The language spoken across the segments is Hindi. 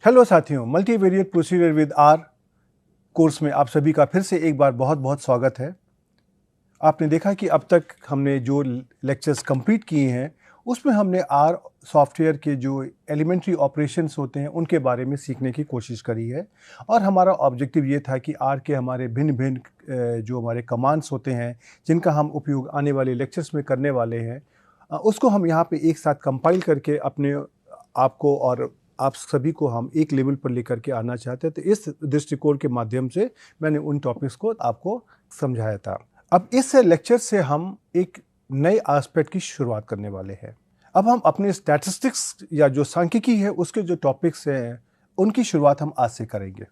हेलो साथियों, multivariate procedure with R course में आप सभी का फिर से एक बार बहुत बहुत स्वागत है। आपने देखा कि अब तक हमने जो लेक्चर्स कंप्लीट किए हैं उसमें हमने आर सॉफ्टवेयर के जो एलिमेंट्री ऑपरेशंस होते हैं उनके बारे में सीखने की कोशिश करी है और हमारा ऑब्जेक्टिव ये था कि आर के हमारे भिन्न भिन्न जो हमारे कमांड्स होते हैं जिनका हम उपयोग आने वाले लेक्चर्स में करने वाले हैं, उसको हम यहाँ पे एक साथ कंपाइल करके अपने आपको और आप सभी को हम एक लेवल पर लेकर के आना चाहते हैं। तो इस दृष्टिकोण के माध्यम से मैंने उन टॉपिक्स को आपको समझाया था। अब इस लेक्चर से हम एक नए एस्पेक्ट की शुरुआत करने वाले हैं। अब हम अपने स्टैटिस्टिक्स या जो सांख्यिकी है उसके जो टॉपिक्स हैं उनकी शुरुआत हम आज से करेंगे।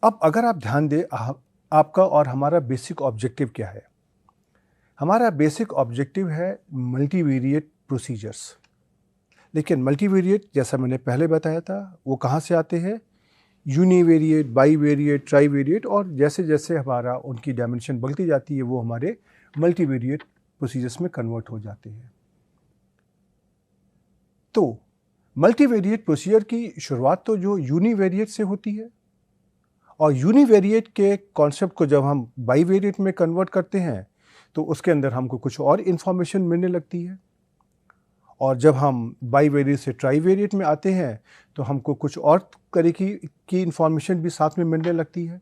अब अगर आप ध्यान दें, आपका और हमारा बेसिक ऑब्जेक्टिव क्या है? हमारा बेसिक ऑब्जेक्टिव है मल्टीवेरिएट प्रोसीजर्स। लेकिन मल्टीवेरिएट जैसा मैंने पहले बताया था वो कहाँ से आते हैं? यूनिवेरिएट, बाईवेरिएट, ट्राईवेरिएट, और जैसे जैसे हमारा उनकी डायमेंशन बढ़ती जाती है वो हमारे मल्टीवेरिएट प्रोसीजर्स में कन्वर्ट हो जाते हैं। तो मल्टीवेरिएट प्रोसीजर की शुरुआत तो जो यूनिवेरिएट से होती है, और यूनिवेरिएट के कॉन्सेप्ट को जब हम बाईवेरिएट में कन्वर्ट करते हैं तो उसके अंदर हमको कुछ और इन्फॉर्मेशन मिलने लगती है, और जब हम बाईवेरिएट से ट्राईवेरिएट में आते हैं तो हमको कुछ और तरह की इन्फॉर्मेशन भी साथ में मिलने लगती है।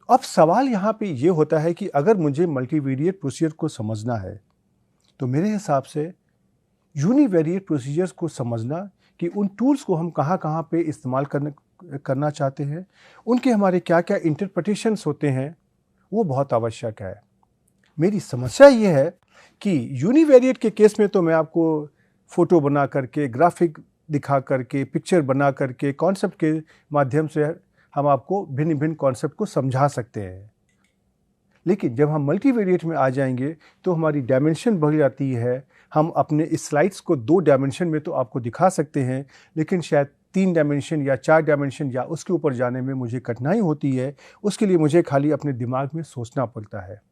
अब सवाल यहाँ पे ये होता है कि अगर मुझे मल्टीवेरिएट प्रोसीजर को समझना है तो मेरे हिसाब से यूनिवेरिएट प्रोसीजर्स को समझना कि उन टूल्स को हम कहाँ कहाँ पे इस्तेमाल करना चाहते हैं, उनके हमारे क्या क्या इंटरप्रिटेशंस होते हैं, वो बहुत आवश्यक है। मेरी समस्या ये है कि यूनिवेरिएट के केस में तो मैं आपको फ़ोटो बना करके, ग्राफिक दिखा करके, पिक्चर बना करके, कॉन्सेप्ट के माध्यम से हम आपको भिन्न भिन्न कॉन्सेप्ट को समझा सकते हैं। लेकिन जब हम मल्टीवेरिएट में आ जाएंगे तो हमारी डायमेंशन बढ़ जाती है। हम अपने इस स्लाइड्स को 2 डायमेंशन में तो आपको दिखा सकते हैं, लेकिन शायद 3 डायमेंशन या 4 डायमेंशन या उसके ऊपर जाने में मुझे कठिनाई होती है। उसके लिए मुझे खाली अपने दिमाग में सोचना पड़ता है।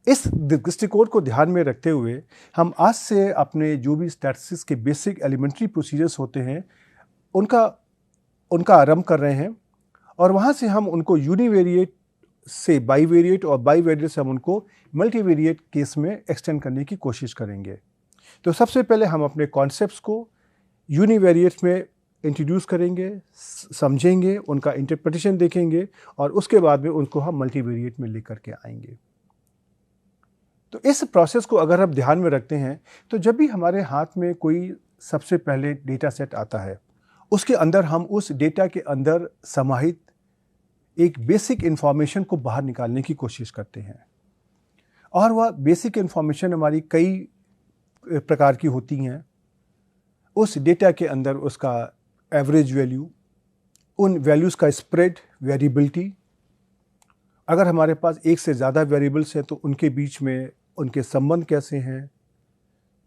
इस दृष्टिकोण को ध्यान में रखते हुए हम आज से अपने जो भी स्टैटिस्टिक्स के बेसिक एलिमेंट्री प्रोसीजर्स होते हैं उनका आरंभ कर रहे हैं, और वहाँ से हम उनको यूनिवेरिएट से बाईवेरिएट और बाईवेरिएट से हम उनको मल्टीवेरिएट केस में एक्सटेंड करने की कोशिश करेंगे। तो सबसे पहले हम अपने कॉन्सेप्ट्स को यूनिवेरिएट में इंट्रोड्यूस करेंगे, समझेंगे, उनका इंटरप्रिटेशन देखेंगे, और उसके बाद में उनको हम मल्टीवेरिएट में लेकर के आएंगे। तो इस प्रोसेस को अगर हम ध्यान में रखते हैं तो जब भी हमारे हाथ में कोई सबसे पहले डेटा सेट आता है, उसके अंदर हम उस डेटा के अंदर समाहित एक बेसिक इन्फॉर्मेशन को बाहर निकालने की कोशिश करते हैं, और वह बेसिक इन्फॉर्मेशन हमारी कई प्रकार की होती हैं। उस डेटा के अंदर उसका एवरेज वैल्यू, उन वैल्यूज़ का स्प्रेड, वेरिएबिलिटी, अगर हमारे पास एक से ज़्यादा वेरिएबल्स हैं तो उनके बीच में उनके संबंध कैसे हैं,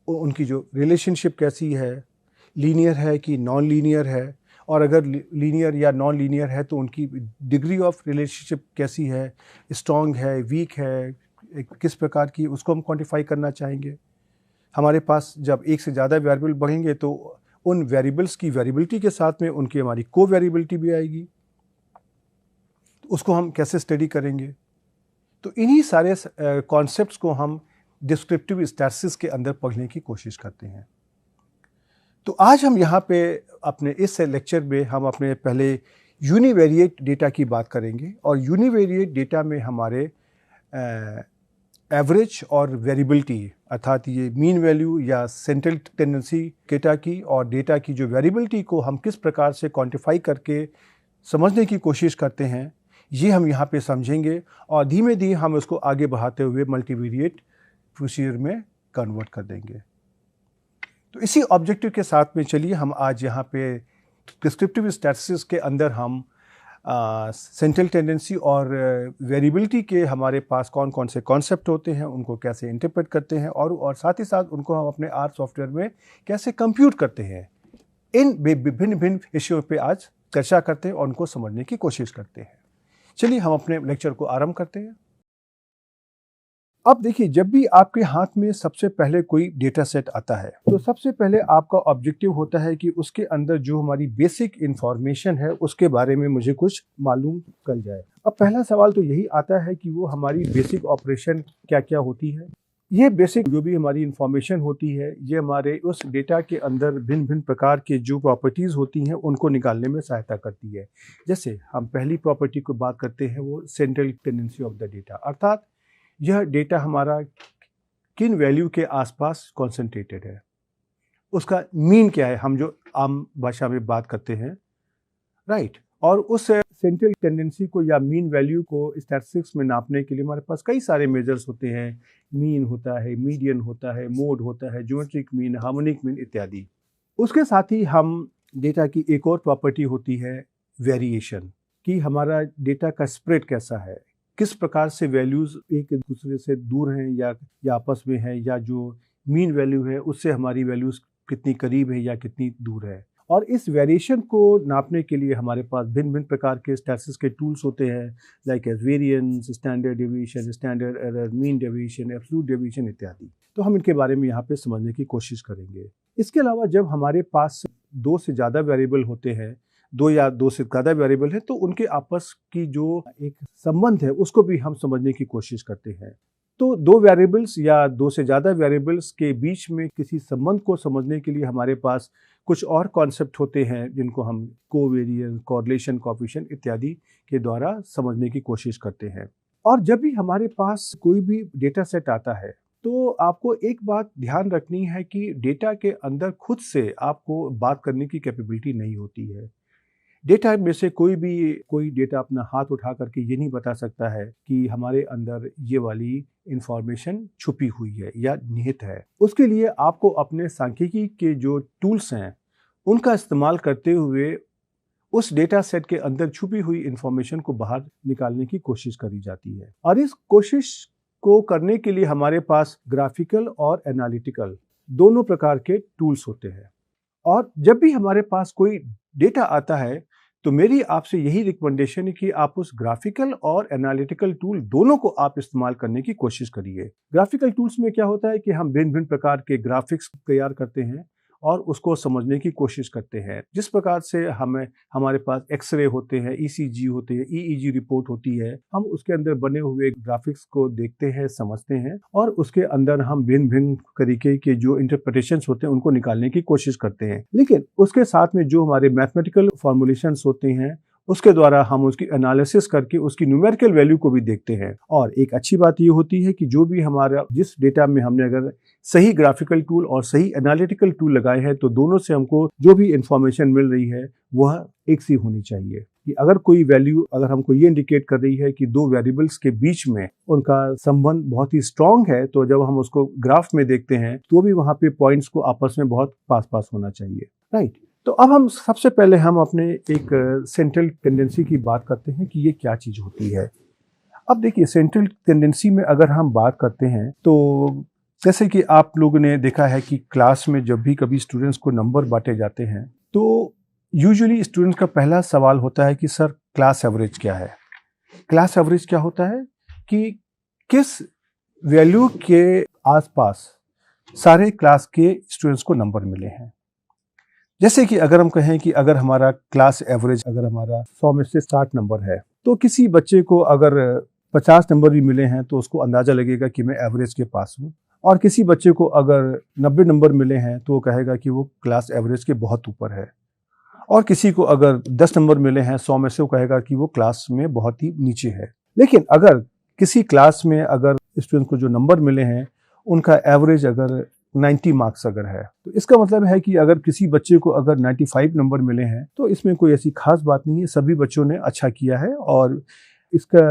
उनकी जो रिलेशनशिप कैसी है, लीनियर है कि नॉन लीनियर है, और अगर लीनियर या नॉन लीनियर है तो उनकी डिग्री ऑफ रिलेशनशिप कैसी है, स्ट्रॉन्ग है, वीक है, किस प्रकार की, उसको हम क्वांटिफाई करना चाहेंगे। हमारे पास जब एक से ज़्यादा वेरिएबल बढ़ेंगे तो उन वेरिएबल्स की वेरिएबिलिटी के साथ में उनकी हमारी को वेरिएबिलिटी भी आएगी, तो उसको हम कैसे स्टडी करेंगे। तो इन्हीं सारे कॉन्सेप्ट्स को हम डिस्क्रिप्टिव स्टैटिस्टिक्स के अंदर पढ़ने की कोशिश करते हैं। तो आज हम यहाँ पे अपने इस लेक्चर में हम अपने पहले यूनिवेरिएट डेटा की बात करेंगे, और यूनिवेरिएट डेटा में हमारे एवरेज और वेरिएबिलिटी, अर्थात ये मीन वैल्यू या सेंट्रल टेंडेंसी डेटा की और डेटा की जो वेरिएबिलिटी को हम किस प्रकार से क्वांटिफाई करके समझने की कोशिश करते हैं, ये हम यहाँ पे समझेंगे, और धीमे धीमे हम उसको आगे बढ़ाते हुए मल्टीवेरिएट प्रोसीजर में कन्वर्ट कर देंगे। तो इसी ऑब्जेक्टिव के साथ में चलिए हम आज यहाँ पे डिस्क्रिप्टिव स्टैटिस्टिक्स के अंदर हम सेंट्रल टेंडेंसी और वेरिएबिलिटी के हमारे पास कौन कौन से कॉन्सेप्ट होते हैं, उनको कैसे इंटरप्रेट करते हैं, और साथ ही साथ उनको हम अपने आर सॉफ्टवेयर में कैसे कंप्यूट करते हैं, इन विभिन्न भिन्न विषयों पे आज चर्चा करते हैं और उनको समझने की कोशिश करते हैं। चलिए हम अपने लेक्चर को आरंभ करते हैं। अब देखिए, जब भी आपके हाथ में सबसे पहले कोई डेटा सेट आता है तो सबसे पहले आपका ऑब्जेक्टिव होता है कि उसके अंदर जो हमारी बेसिक इंफॉर्मेशन है उसके बारे में मुझे कुछ मालूम कर जाए। अब पहला सवाल तो यही आता है कि वो हमारी बेसिक ऑपरेशन क्या क्या होती है। ये बेसिक जो भी हमारी इंफॉर्मेशन होती है ये हमारे उस डेटा के अंदर भिन्न भिन्न प्रकार के जो प्रॉपर्टीज़ होती हैं उनको निकालने में सहायता करती है। जैसे हम पहली प्रॉपर्टी को बात करते हैं वो central tendency of the data, अर्थात यह डेटा हमारा किन वैल्यू के आसपास कॉन्सेंट्रेटेड है, उसका मीन क्या है, हम जो आम भाषा में बात करते हैं, राइट। और उस सेंट्रल टेंडेंसी को या मीन वैल्यू को स्टैटिस्टिक्स में नापने के लिए हमारे पास कई सारे मेजर्स होते हैं। मीन होता है, मीडियन होता है, मोड होता है, ज्योमेट्रिक मीन, हार्मोनिक मीन इत्यादि। उसके साथ ही हम डेटा की एक और प्रॉपर्टी होती है वेरिएशन, कि हमारा डेटा का स्प्रेड कैसा है, किस प्रकार से वैल्यूज़ एक दूसरे से दूर हैं या आपस में हैं, या जो मीन वैल्यू है उससे हमारी वैल्यूज़ कितनी करीब है या कितनी दूर है। और इस वेरिएशन को नापने के लिए हमारे पास भिन्न भिन्न प्रकार के स्टैटिस्टिक्स के टूल्स होते हैं, like as variance, standard deviation, standard error, mean deviation, absolute deviation इत्यादि। तो हम इनके बारे में यहाँ पे समझने की कोशिश करेंगे। इसके अलावा जब हमारे पास दो से ज़्यादा वेरिएबल होते हैं, दो या दो से ज़्यादा वेरिएबल है, तो उनके आपस की जो एक संबंध है उसको भी हम समझने की कोशिश करते हैं। तो दो वेरिएबल्स या दो से ज़्यादा वेरिएबल्स के बीच में किसी संबंध को समझने के लिए हमारे पास कुछ और कॉन्सेप्ट होते हैं जिनको हम कोवेरिएंस, कोरिलेशन कोएफिशिएंट इत्यादि के द्वारा समझने की कोशिश करते हैं। और जब भी हमारे पास कोई भी डेटा सेट आता है तो आपको एक बात ध्यान रखनी है कि डेटा के अंदर खुद से आपको बात करने की कैपेबिलिटी नहीं होती है। डेटा में से कोई डेटा अपना हाथ उठा करके ये नहीं बता सकता है कि हमारे अंदर ये वाली इंफॉर्मेशन छुपी हुई है या निहित है। उसके लिए आपको अपने सांख्यिकी के जो टूल्स हैं उनका इस्तेमाल करते हुए उस डेटा सेट के अंदर छुपी हुई इंफॉर्मेशन को बाहर निकालने की कोशिश करी जाती है। और इस कोशिश को करने के लिए हमारे पास ग्राफिकल और एनालिटिकल दोनों प्रकार के टूल्स होते हैं। और जब भी हमारे पास कोई डेटा आता है तो मेरी आपसे यही रिकमेंडेशन है कि आप उस ग्राफिकल और एनालिटिकल टूल दोनों को आप इस्तेमाल करने की कोशिश करिए। ग्राफिकल टूल्स में क्या होता है कि हम भिन्न भिन्न प्रकार के ग्राफिक्स तैयार करते हैं और उसको समझने की कोशिश करते हैं। जिस प्रकार से हमारे पास एक्सरे होते हैं, ईसीजी होते हैं, ईईजी रिपोर्ट होती है, हम उसके अंदर बने हुए ग्राफिक्स को देखते हैं, समझते हैं और उसके अंदर हम भिन्न भिन्न तरीके के जो इंटरप्रिटेशंस होते हैं उनको निकालने की कोशिश करते हैं। लेकिन उसके साथ में जो हमारे मैथमेटिकल फॉर्मुलेशंस होते हैं उसके द्वारा हम उसकी एनालिसिस करके उसकी न्यूमेरिकल वैल्यू को भी देखते हैं। और एक अच्छी बात ये होती है कि जो भी हमारा जिस डेटा में हमने अगर सही ग्राफिकल टूल और सही एनालिटिकल टूल लगाए हैं तो दोनों से हमको जो भी इंफॉर्मेशन मिल रही है वह एक सी होनी चाहिए। कि अगर कोई वैल्यू अगर हमको ये इंडिकेट कर रही है कि दो वेरिएबल्स के बीच में उनका संबंध बहुत ही स्ट्रांग है, तो जब हम उसको ग्राफ में देखते हैं तो भी वहाँ पे पॉइंट्स को आपस में बहुत पास होना चाहिए, राइट। तो अब हम सबसे पहले हम अपने एक सेंट्रल टेंडेंसी की बात करते हैं कि ये क्या चीज़ होती है। अब देखिए, सेंट्रल टेंडेंसी में अगर हम बात करते हैं तो जैसे कि आप लोगों ने देखा है कि क्लास में जब भी कभी स्टूडेंट्स को नंबर बांटे जाते हैं तो यूजुअली स्टूडेंट्स का पहला सवाल होता है कि सर क्लास एवरेज क्या है। क्लास एवरेज क्या होता है कि किस वैल्यू के आसपास सारे क्लास के स्टूडेंट्स को नंबर मिले हैं। जैसे कि अगर हम कहें कि अगर हमारा क्लास एवरेज अगर हमारा 100 में से 60 नंबर है तो किसी बच्चे को अगर 50 नंबर भी मिले हैं तो उसको अंदाज़ा लगेगा कि मैं एवरेज के पास हूँ, और किसी बच्चे को अगर 90 नंबर मिले हैं तो वो कहेगा कि वो क्लास एवरेज के बहुत ऊपर है, और किसी को अगर 10 नंबर मिले हैं 100 में से वो कहेगा कि वो क्लास में बहुत ही नीचे है। लेकिन अगर किसी क्लास में अगर स्टूडेंट को जो नंबर मिले हैं उनका एवरेज अगर 90 मार्क्स अगर है तो इसका मतलब है कि अगर किसी बच्चे को अगर 95 नंबर मिले हैं तो इसमें कोई ऐसी खास बात नहीं है, सभी बच्चों ने अच्छा किया है और इसका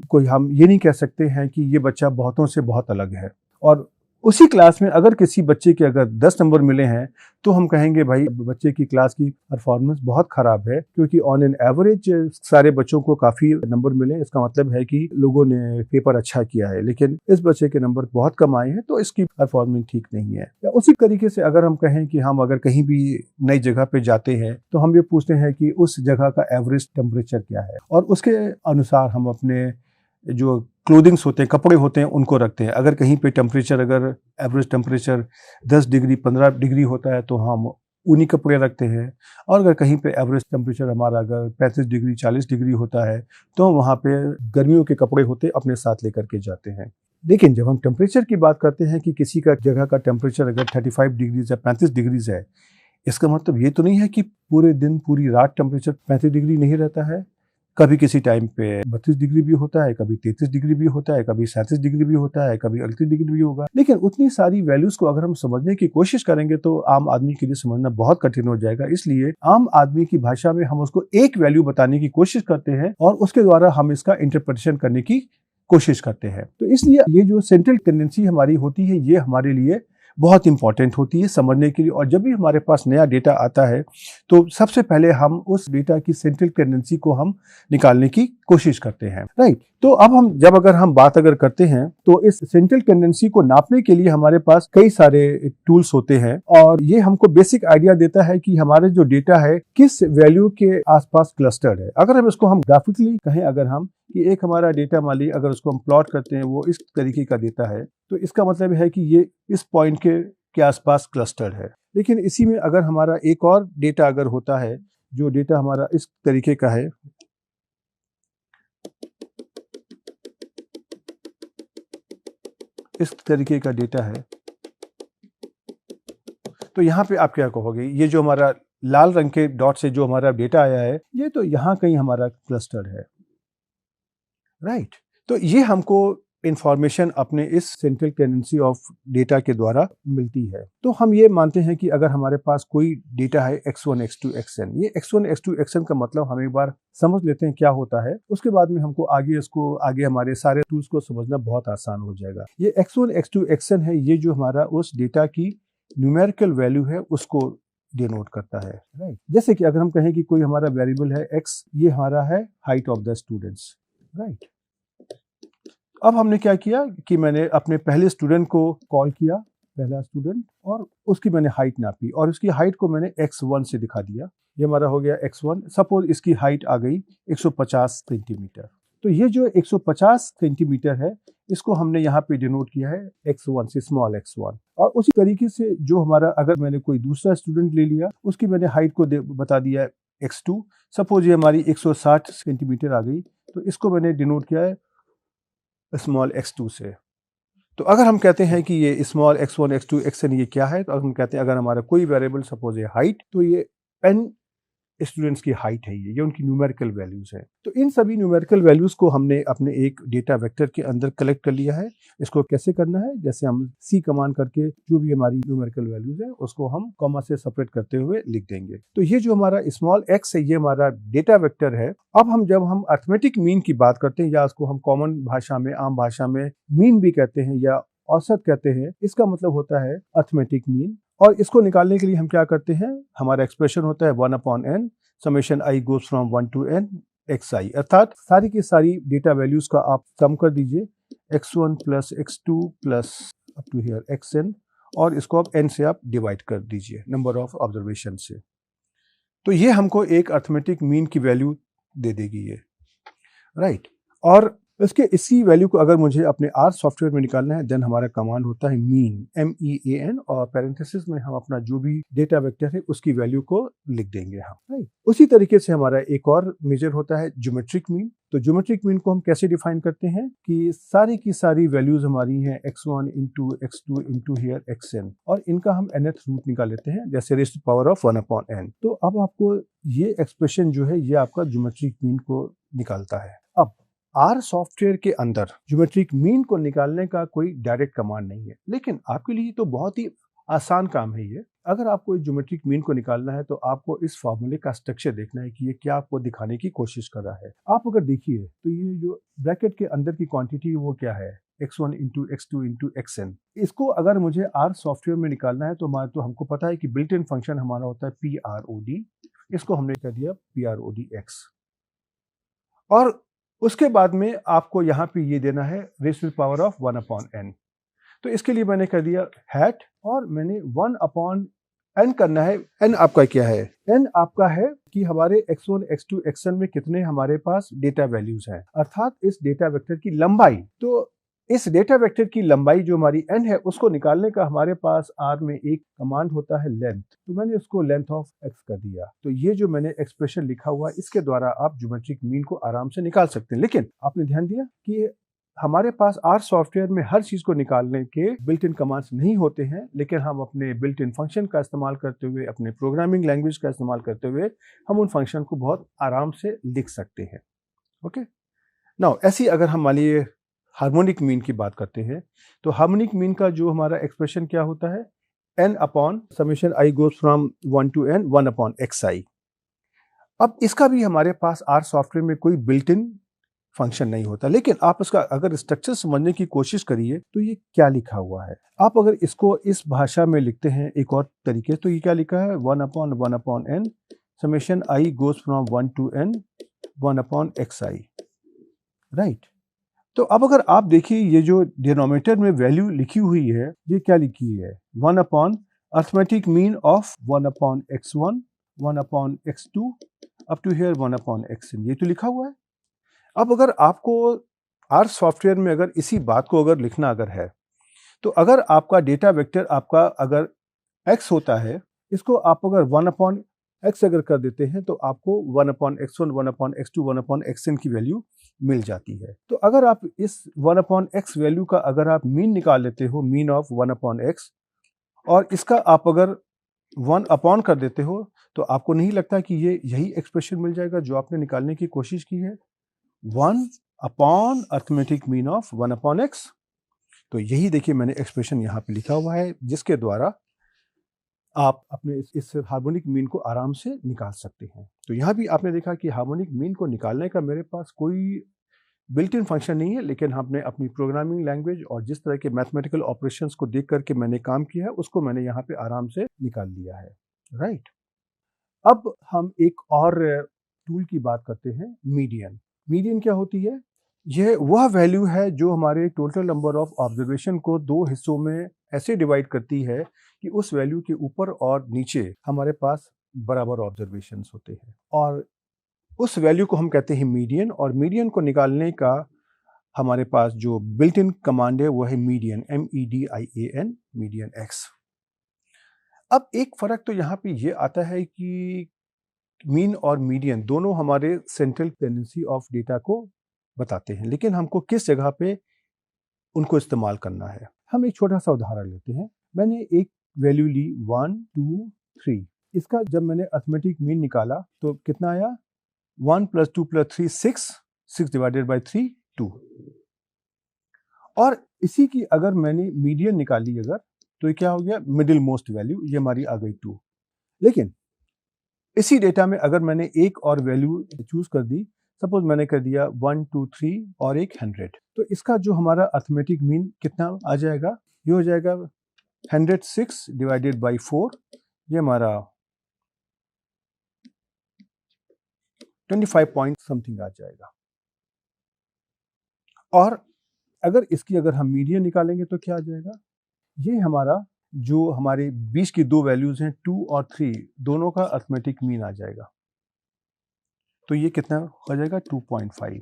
कोई हम ये नहीं कह सकते हैं कि ये बच्चा बहुतों से बहुत अलग है। और उसी क्लास में अगर किसी बच्चे के अगर 10 नंबर मिले हैं तो हम कहेंगे भाई बच्चे की क्लास की परफॉर्मेंस बहुत ख़राब है, क्योंकि ऑन एन एवरेज सारे बच्चों को काफ़ी नंबर मिले, इसका मतलब है कि लोगों ने पेपर अच्छा किया है, लेकिन इस बच्चे के नंबर बहुत कम आए हैं तो इसकी परफॉर्मेंस ठीक नहीं है। या उसी तरीके से अगर हम कहें कि हम अगर कहीं भी नई जगह पे जाते हैं तो हम ये पूछते हैं कि उस जगह का एवरेज टेम्परेचर क्या है, और उसके अनुसार हम अपने जो क्लोथिंग्स होते हैं, कपड़े होते हैं, उनको रखते हैं। अगर कहीं पे टेम्परेचर, अगर एवरेज टेम्परेचर 10 डिग्री 15 डिग्री होता है तो हम ऊनी कपड़े रखते हैं, और अगर कहीं पे एवरेज टेम्परेचर हमारा अगर 35 डिग्री 40 डिग्री होता है तो हम वहाँ पे गर्मियों के कपड़े होते अपने साथ लेकर के जाते हैं। लेकिन जब हम टेम्परेचर की बात करते हैं कि किसी का जगह का टेम्परेचर अगर 35 डिग्रीज या 35 डिग्रीज है, इसका मतलब ये तो नहीं है कि पूरे दिन पूरी रात टेम्परेचर 35 डिग्री नहीं रहता है। कभी किसी टाइम पे 32 डिग्री भी होता है, कभी 33 डिग्री भी होता है, कभी 37 डिग्री भी होता है, कभी 38 डिग्री भी होगा। लेकिन उतनी सारी वैल्यूज को अगर हम समझने की कोशिश करेंगे तो आम आदमी के लिए समझना बहुत कठिन हो जाएगा। इसलिए आम आदमी की भाषा में हम उसको एक वैल्यू बताने की कोशिश करते हैं और उसके द्वारा हम इसका इंटरप्रिटेशन करने की कोशिश करते हैं। तो इसलिए ये जो सेंट्रल टेंडेंसी हमारी होती है, ये हमारे लिए बहुत इंपॉर्टेंट होती है समझने के लिए। और जब भी हमारे पास नया डेटा आता है तो सबसे पहले हम उस डेटा की सेंट्रल टेंडेंसी को हम निकालने की कोशिश करते हैं, राइट। तो अब हम जब अगर हम बात अगर करते हैं तो इस सेंट्रल टेंडेंसी को नापने के लिए हमारे पास कई सारे टूल्स होते हैं, और ये हमको बेसिक आइडिया देता है कि हमारे जो डेटा है किस वैल्यू के आसपास क्लस्टर्ड है। अगर हम इसको हम ग्राफिकली कहें, अगर हम कि एक हमारा डेटा मान लीजिए अगर उसको हम प्लॉट करते हैं, वो इस तरीके का देता है, तो इसका मतलब है कि ये इस पॉइंट के आसपास क्लस्टर्ड है। लेकिन इसी में अगर हमारा एक और डेटा अगर होता है, जो डेटा हमारा इस तरीके का है, इस तरीके का डेटा है, तो यहाँ पे आप क्या कहोगे, ये जो हमारा लाल रंग के डॉट से जो हमारा डेटा आया है, ये तो यहाँ कहीं हमारा क्लस्टर्ड है, राइट। तो ये हमको इंफॉर्मेशन अपने इस सेंट्रल टेंडेंसी ऑफ डेटा के द्वारा मिलती है। तो हम ये मानते हैं कि अगर हमारे पास कोई डेटा है x1 x2 xn, ये x1 x2 xn का मतलब हम एक बार समझ लेते हैं क्या होता है, उसके बाद में हमको आगे हमारे सारे टूल्स को समझना बहुत आसान हो जाएगा। ये x1 x2 xn है, ये जो हमारा उस डेटा की न्यूमेरिकल वैल्यू है उसको डिनोट करता है, राइट। जैसे कि अगर हम कहें कि कोई हमारा वेरिएबल है x, ये हमारा है height of the students, right. अब हमने क्या किया कि मैंने अपने पहले स्टूडेंट को कॉल किया, पहला स्टूडेंट, और उसकी मैंने हाइट नापी और उसकी हाइट को मैंने x1 से दिखा दिया। ये हमारा हो गया x1। सपोज इसकी हाइट आ गई 150 सेंटीमीटर। तो ये जो 150 सेंटीमीटर है, इसको हमने यहाँ पे डिनोट किया है x1 से, स्मॉल x1। और उसी तरीके से जो हमारा, अगर मैंने कोई दूसरा स्टूडेंट ले लिया, उसकी मैंने हाइट को बता दिया x2। सपोज ये हमारी 160 सेंटीमीटर आ गई, तो इसको मैंने डिनोट किया है स्मॉल x2 से। तो अगर हम कहते हैं कि ये स्मॉल x1 x2 xn ये क्या है, तो अगर हम कहते हैं अगर हमारा कोई वेरिएबल सपोज है हाइट, तो ये n स्टूडेंट्स की हाइट है, ये उनकी न्यूमेरिकल वैल्यूज है। तो इन सभी न्यूमेरिकल वैल्यूज को हमने अपने एक डेटा वेक्टर के अंदर कलेक्ट कर लिया है। इसको कैसे करना है, जैसे हम सी कमांड करके जो भी हमारी न्यूमेरिकल वैल्यूज है उसको हम कॉमा से सेपरेट करते हुए लिख देंगे। तो ये जो हमारा स्मॉल x है, ये हमारा डेटा वेक्टर है। अब जब हम अर्थमेटिक मीन की बात करते हैं, या उसको हम कॉमन भाषा में, आम भाषा में मीन भी कहते हैं या औसत कहते हैं, इसका मतलब होता है अर्थमेटिक मीन। और इसको निकालने के लिए हम क्या करते हैं, हमारा एक्सप्रेशन होता है 1/n summation i goes from 1 to n xi, अर्थात सारी की सारी डेटा वैल्यूज का आप सम कर दीजिए, x1 plus x2 plus up to here xn, और इसको आप n से आप डिवाइड कर दीजिए नंबर ऑफ ऑब्जर्वेशन से। तो ये हमको एक अर्थमेटिक मीन की वैल्यू दे देगी ये, राइट। और इसके इसी वैल्यू को अगर मुझे अपने R सॉफ्टवेयर में निकालना है, देन हमारा कमांड होता है मीन, MEAN, और पैरेंथेसिस में हम अपना जो भी डेटा वेक्टर है उसकी वैल्यू को लिख देंगे हम, राइट। उसी तरीके से हमारा एक और मेजर होता है ज्योमेट्रिक मीन। तो ज्योमेट्रिक मीन को हम कैसे डिफाइन करते हैं कि सारी की सारी वैल्यूज हमारी हैं x1 into x2 into here xn, और इनका हम nth रूट निकाल लेते हैं, जैसे raise to power of 1/n। तो अब आपको ये एक्सप्रेशन जो है ये आपका ज्योमेट्रिक मीन को निकालता है। अब R सॉफ्टवेयर के अंदर ज्योमेट्रिक मीन को निकालने का कोई डायरेक्ट कमांड नहीं है, लेकिन आपके लिए तो बहुत ही आसान काम है ये। अगर आपको ज्योमेट्रिक मीन को निकालना है तो आपको इस फॉर्मूले का स्ट्रक्चर देखना है कि ये क्या आपको दिखाने की कोशिश कर रहा है। आप अगर देखिए तो ये जो ब्रैकेट के अंदर की क्वांटिटी वो क्या है, x1 into x2 into xn। इसको अगर मुझे R सॉफ्टवेयर में निकालना है तो हमको पता है कि बिल्ट इन फंक्शन हमारा होता है PROD, इसको हमने कह दिया PRODX। और उसके बाद में आपको यहाँ पे ये देना है raise to power of 1/n। तो इसके लिए मैंने कर दिया हैट, और मैंने 1/n n करना है। n आपका क्या है? n आपका है कि हमारे x1, x2, xn में कितने हमारे पास डेटा वैल्यूज हैं, अर्थात इस डेटा वेक्टर की लंबाई। तो इस डेटा वेक्टर की लंबाई जो हमारी n है उसको निकालने का हमारे पास R में एक कमांड होता है लेंथ। तो मैंने उसको लेंथ ऑफ x कर दिया। तो ये जो मैंने एक्सप्रेशन लिखा हुआ है इसके द्वारा आप ज्योमेट्रिक मीन को आराम से निकाल सकते हैं। लेकिन आपने ध्यान दिया कि हमारे पास R सॉफ्टवेयर में हर चीज को निकालने के बिल्ट इन कमांड्स नहीं होते हैं, लेकिन हम अपने बिल्ट इन फंक्शन का इस्तेमाल करते हुए, अपने प्रोग्रामिंग लैंग्वेज का इस्तेमाल करते हुए हम उन फंक्शन को बहुत आराम से लिख सकते हैं। ओके, नाउ ऐसी अगर हम मान लीजिए हार्मोनिक मीन की बात करते हैं, तो हार्मोनिक मीन का जो हमारा एक्सप्रेशन क्या होता है? n upon summation i goes from 1 to n 1 upon xi। अब इसका भी हमारे पास R सॉफ्टवेयर में कोई बिल्ट इन फंक्शन नहीं होता, लेकिन आप उसका अगर स्ट्रक्चर समझने की कोशिश करिए तो ये क्या लिखा हुआ है। आप अगर इसको इस भाषा में लिखते हैं एक और तरीके, तो ये क्या लिखा है? 1 upon n summation i goes from 1 to n 1 upon xi, right. तो अब अगर आप देखिए ये जो डिनोमिनेटर में वैल्यू लिखी हुई है, ये क्या लिखी है? 1 upon arithmetic mean of 1 upon x1, 1 upon x2 up to here 1 upon xn, ये तो लिखा हुआ है। अब अगर आपको R सॉफ्टवेयर में अगर इसी बात को अगर लिखना अगर है, तो अगर आपका डेटा वेक्टर आपका अगर x होता है, इसको आप अगर 1 अपॉन x अगर कर देते हैं तो आपको 1 upon x1, 1 upon x2, 1 upon xn की वैल्यू मिल जाती है। तो अगर आप इस 1 अपॉन x वैल्यू का अगर आप मीन निकाल लेते हो, मीन ऑफ 1 अपॉन x, और इसका आप अगर 1 अपॉन कर देते हो, तो आपको नहीं लगता कि ये यही एक्सप्रेशन मिल जाएगा जो आपने निकालने की कोशिश की है? 1 upon arithmetic mean of 1 upon x। तो यही देखिए मैंने एक्सप्रेशन यहाँ पे लिखा हुआ है, जिसके द्वारा आप अपने इस हार्मोनिक मीन को आराम से निकाल सकते हैं। तो यहाँ भी आपने देखा कि हार्मोनिक मीन को निकालने का मेरे पास कोई बिल्ट इन फंक्शन नहीं है, लेकिन हमने अपनी प्रोग्रामिंग लैंग्वेज और जिस तरह के मैथमेटिकल ऑपरेशंस को देख करके मैंने काम किया है, उसको मैंने यहाँ पे आराम से निकाल लिया है, राइट। अब हम एक और टूल की बात करते हैं, मीडियन। मीडियन क्या होती है? यह वह वैल्यू है जो हमारे टोटल नंबर ऑफ ऑब्जर्वेशन को दो हिस्सों में ऐसे डिवाइड करती है कि उस वैल्यू के ऊपर और नीचे हमारे पास बराबर ऑब्जर्वेशंस होते हैं, और उस वैल्यू को हम कहते हैं मीडियन। और मीडियन को निकालने का हमारे पास जो बिल्ट इन कमांड है वो है मीडियन, MEDIAN, मीडियन x। अब एक फर्क तो यहाँ पे ये आता है कि मीन और मीडियन दोनों हमारे सेंट्रल टेंडेंसी ऑफ डेटा को बताते हैं, लेकिन हमको किस जगह पे उनको इस्तेमाल करना है। हम एक छोटा सा उदाहरण लेते हैं। मैंने एक वैल्यू ली 1, 2, 3। इसका जब मैंने अर्थमेटिक मीन निकाला तो कितना आया? 1 + 2 + 3 6, 6 डिवाइडेड बाई 3 2। और इसी की अगर मैंने मीडियन निकाली अगर, तो ये क्या हो गया? मिडिल मोस्ट वैल्यू, ये हमारी आ गई 2। लेकिन इसी डेटा में अगर मैंने एक और वैल्यू चूज कर दी, सपोज मैंने कर दिया 1, 2, 3 और एक 100, तो इसका जो हमारा अर्थमेटिक मीन कितना आ जाएगा? ये हो जाएगा 106 डिवाइडेड बाई 4, ये हमारा 25 पॉइंट समथिंग आ जाएगा। और अगर इसकी अगर हम मीडियन निकालेंगे तो क्या आ जाएगा? ये हमारा जो हमारे बीच की दो वैल्यूज हैं 2 और 3, दोनों का अर्थमेटिक मीन आ जाएगा। तो ये कितना हो जाएगा? 2.5।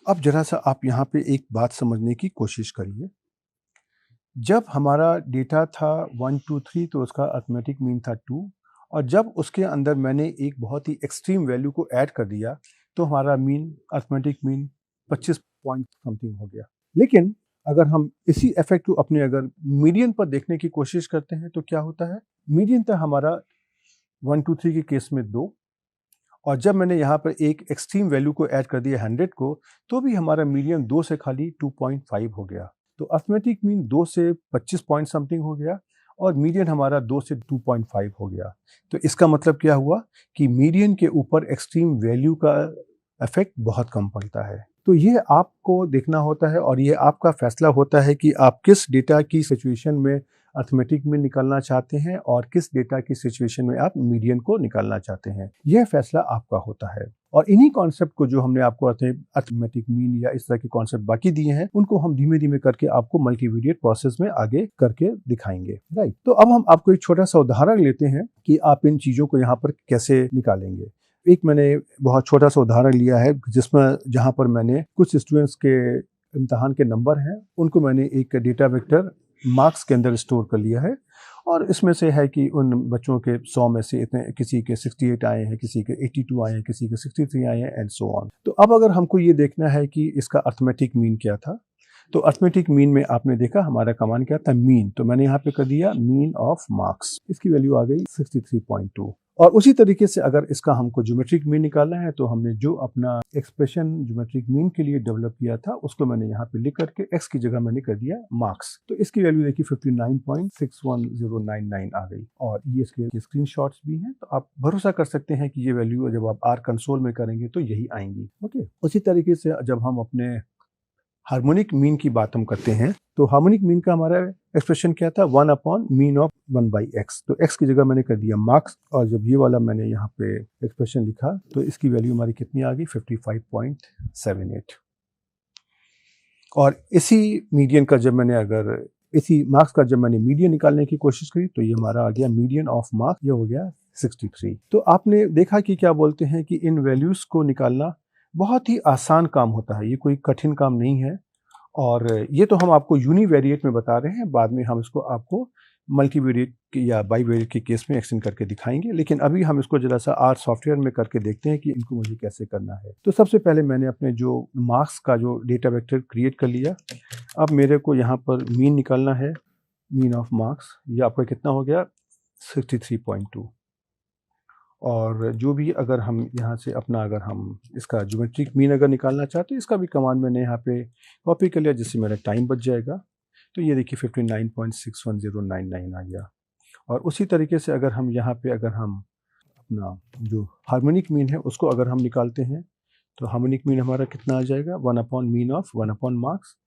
अब जरा सा आप यहाँ पे एक बात समझने की कोशिश करिए। जब हमारा डेटा था 1, 2, 3 तो उसका अर्थमेटिक मीन था 2, और जब उसके अंदर मैंने एक बहुत ही एक्सट्रीम वैल्यू को ऐड कर दिया तो हमारा mean, arithmetic mean 25 point something हो गया। लेकिन अगर हम इसी इफेक्ट को अपने अगर मीडियन पर देखने की कोशिश करते हैं तो क्या होता है? मीडियन था हमारा 1, 2, 3 के केस में 2, और जब मैंने यहाँ पर एक एक्सट्रीम वैल्यू को ऐड कर दिया 100 को, तो भी हमारा मीडियन 2 से खाली 2.5 हो गया। तो अर्थमेटिक मीन 2 से 25 पॉइंट समथिंग हो गया, और मीडियन हमारा 2 से 2.5 हो गया। तो इसका मतलब क्या हुआ कि मीडियन के ऊपर एक्सट्रीम वैल्यू का इफेक्ट बहुत कम पड़ता है। तो ये आपको देखना होता है, और ये आपका फैसला होता है कि आप किस डेटा की सिचुएशन में अर्थमेटिक मीन निकालना चाहते हैं और किस डेटा की सिचुएशन में आप मीडियन को निकालना चाहते हैं। यह फैसला आपका होता है। और इन्हीं कॉन्सेप्ट को जो हमने आपको अर्थमेटिक मीन या इस तरह के कॉन्सेप्ट बाकी दिए हैं, उनको हम धीमे धीमे करके आपको मल्टीवेरिएट प्रोसेस में आगे करके दिखाएंगे। राइट, तो अब हम आपको एक छोटा सा उदाहरण लेते हैं कि आप इन चीज़ों को यहाँ पर कैसे निकालेंगे। एक मैंने बहुत छोटा सा उदाहरण लिया है जिसमें जहाँ पर मैंने कुछ स्टूडेंट्स के इम्तहान के नंबर हैं, उनको मैंने एक डेटा वेक्टर मार्क्स के अंदर स्टोर कर लिया है। और इसमें से है कि उन बच्चों के 100 में से इतने, किसी के 68 आए हैं, किसी के 82 आए हैं, किसी के 63 आए हैं, एंड सो ऑन। तो अब अगर हमको ये देखना है कि इसका अर्थमेटिक मीन क्या था, तो अर्थमेटिक मीन में आपने देखा हमारा कमांड क्या था, मीन। तो मैंने यहाँ पे कर दिया मीन ऑफ मार्क्स, इसकी वैल्यू आ गई 63.2। और उसी तरीके से अगर इसका हमको ज्योमेट्रिक मीन निकालना है, तो हमने जो अपना एक्सप्रेशन ज्योमेट्रिक मीन के लिए डेवलप किया था उसको मैंने यहाँ पे लिख करके x की जगह मैंने कर दिया मार्क्स। तो इसकी वैल्यू देखिए 59.61099 आ गई। और ये इसके स्क्रीनशॉट्स भी हैं, तो आप भरोसा कर सकते हैं कि ये वैल्यू जब आप R कंसोल में करेंगे तो यही आएंगी। ओके, उसी तरीके से जब हम अपने हार्मोनिक मीन की बात हम करते हैं, तो हार्मोनिक मीन का हमारा एक्सप्रेशन क्या था, 1 अपॉन मीन ऑफ 1/x। तो x की जगह मैंने कर दिया मार्क्स, और जब ये वाला मैंने यहाँ पे एक्सप्रेशन लिखा तो इसकी वैल्यू हमारी कितनी आ गई, 55.78। और इसी मीडियन का जब मैंने इसी मार्क्स का जब मैंने मीडियन निकालने की कोशिश करी, तो ये हमारा आ गया मीडियन ऑफ मार्क्स, ये हो गया 63। तो आपने देखा कि क्या बोलते हैं कि इन वैल्यूज को निकालना बहुत ही आसान काम होता है, ये कोई कठिन काम नहीं है। और ये तो हम आपको यूनिवेरिएट में बता रहे हैं, बाद में हम इसको आपको मल्टीवेरिएट या बाईवेरिएट के केस में एक्सटेंड करके दिखाएंगे। लेकिन अभी हम इसको जरा सा R सॉफ्टवेयर में करके देखते हैं कि इनको मुझे कैसे करना है। तो सबसे पहले मैंने अपने जो मार्क्स का जो डेटा वेक्टर क्रिएट कर लिया। अब मेरे को यहाँ पर मीन निकालना है, मीन ऑफ मार्क्स, ये आपका कितना हो गया, 63.2। और जो भी अगर हम यहाँ से अपना अगर हम इसका ज्योमेट्रिक मीन अगर निकालना चाहते हैं, इसका भी कमांड मैंने यहाँ पे कॉपी कर लिया, जिससे मेरा टाइम बच जाएगा। तो ये देखिए 59.61099 आ गया। और उसी तरीके से अगर हम यहाँ पे अगर हम अपना जो हार्मोनिक मीन है उसको अगर हम निकालते हैं, तो हार्मोनिक मीन हमारा कितना आ जाएगा, 1 upon mean of 1 upon marks.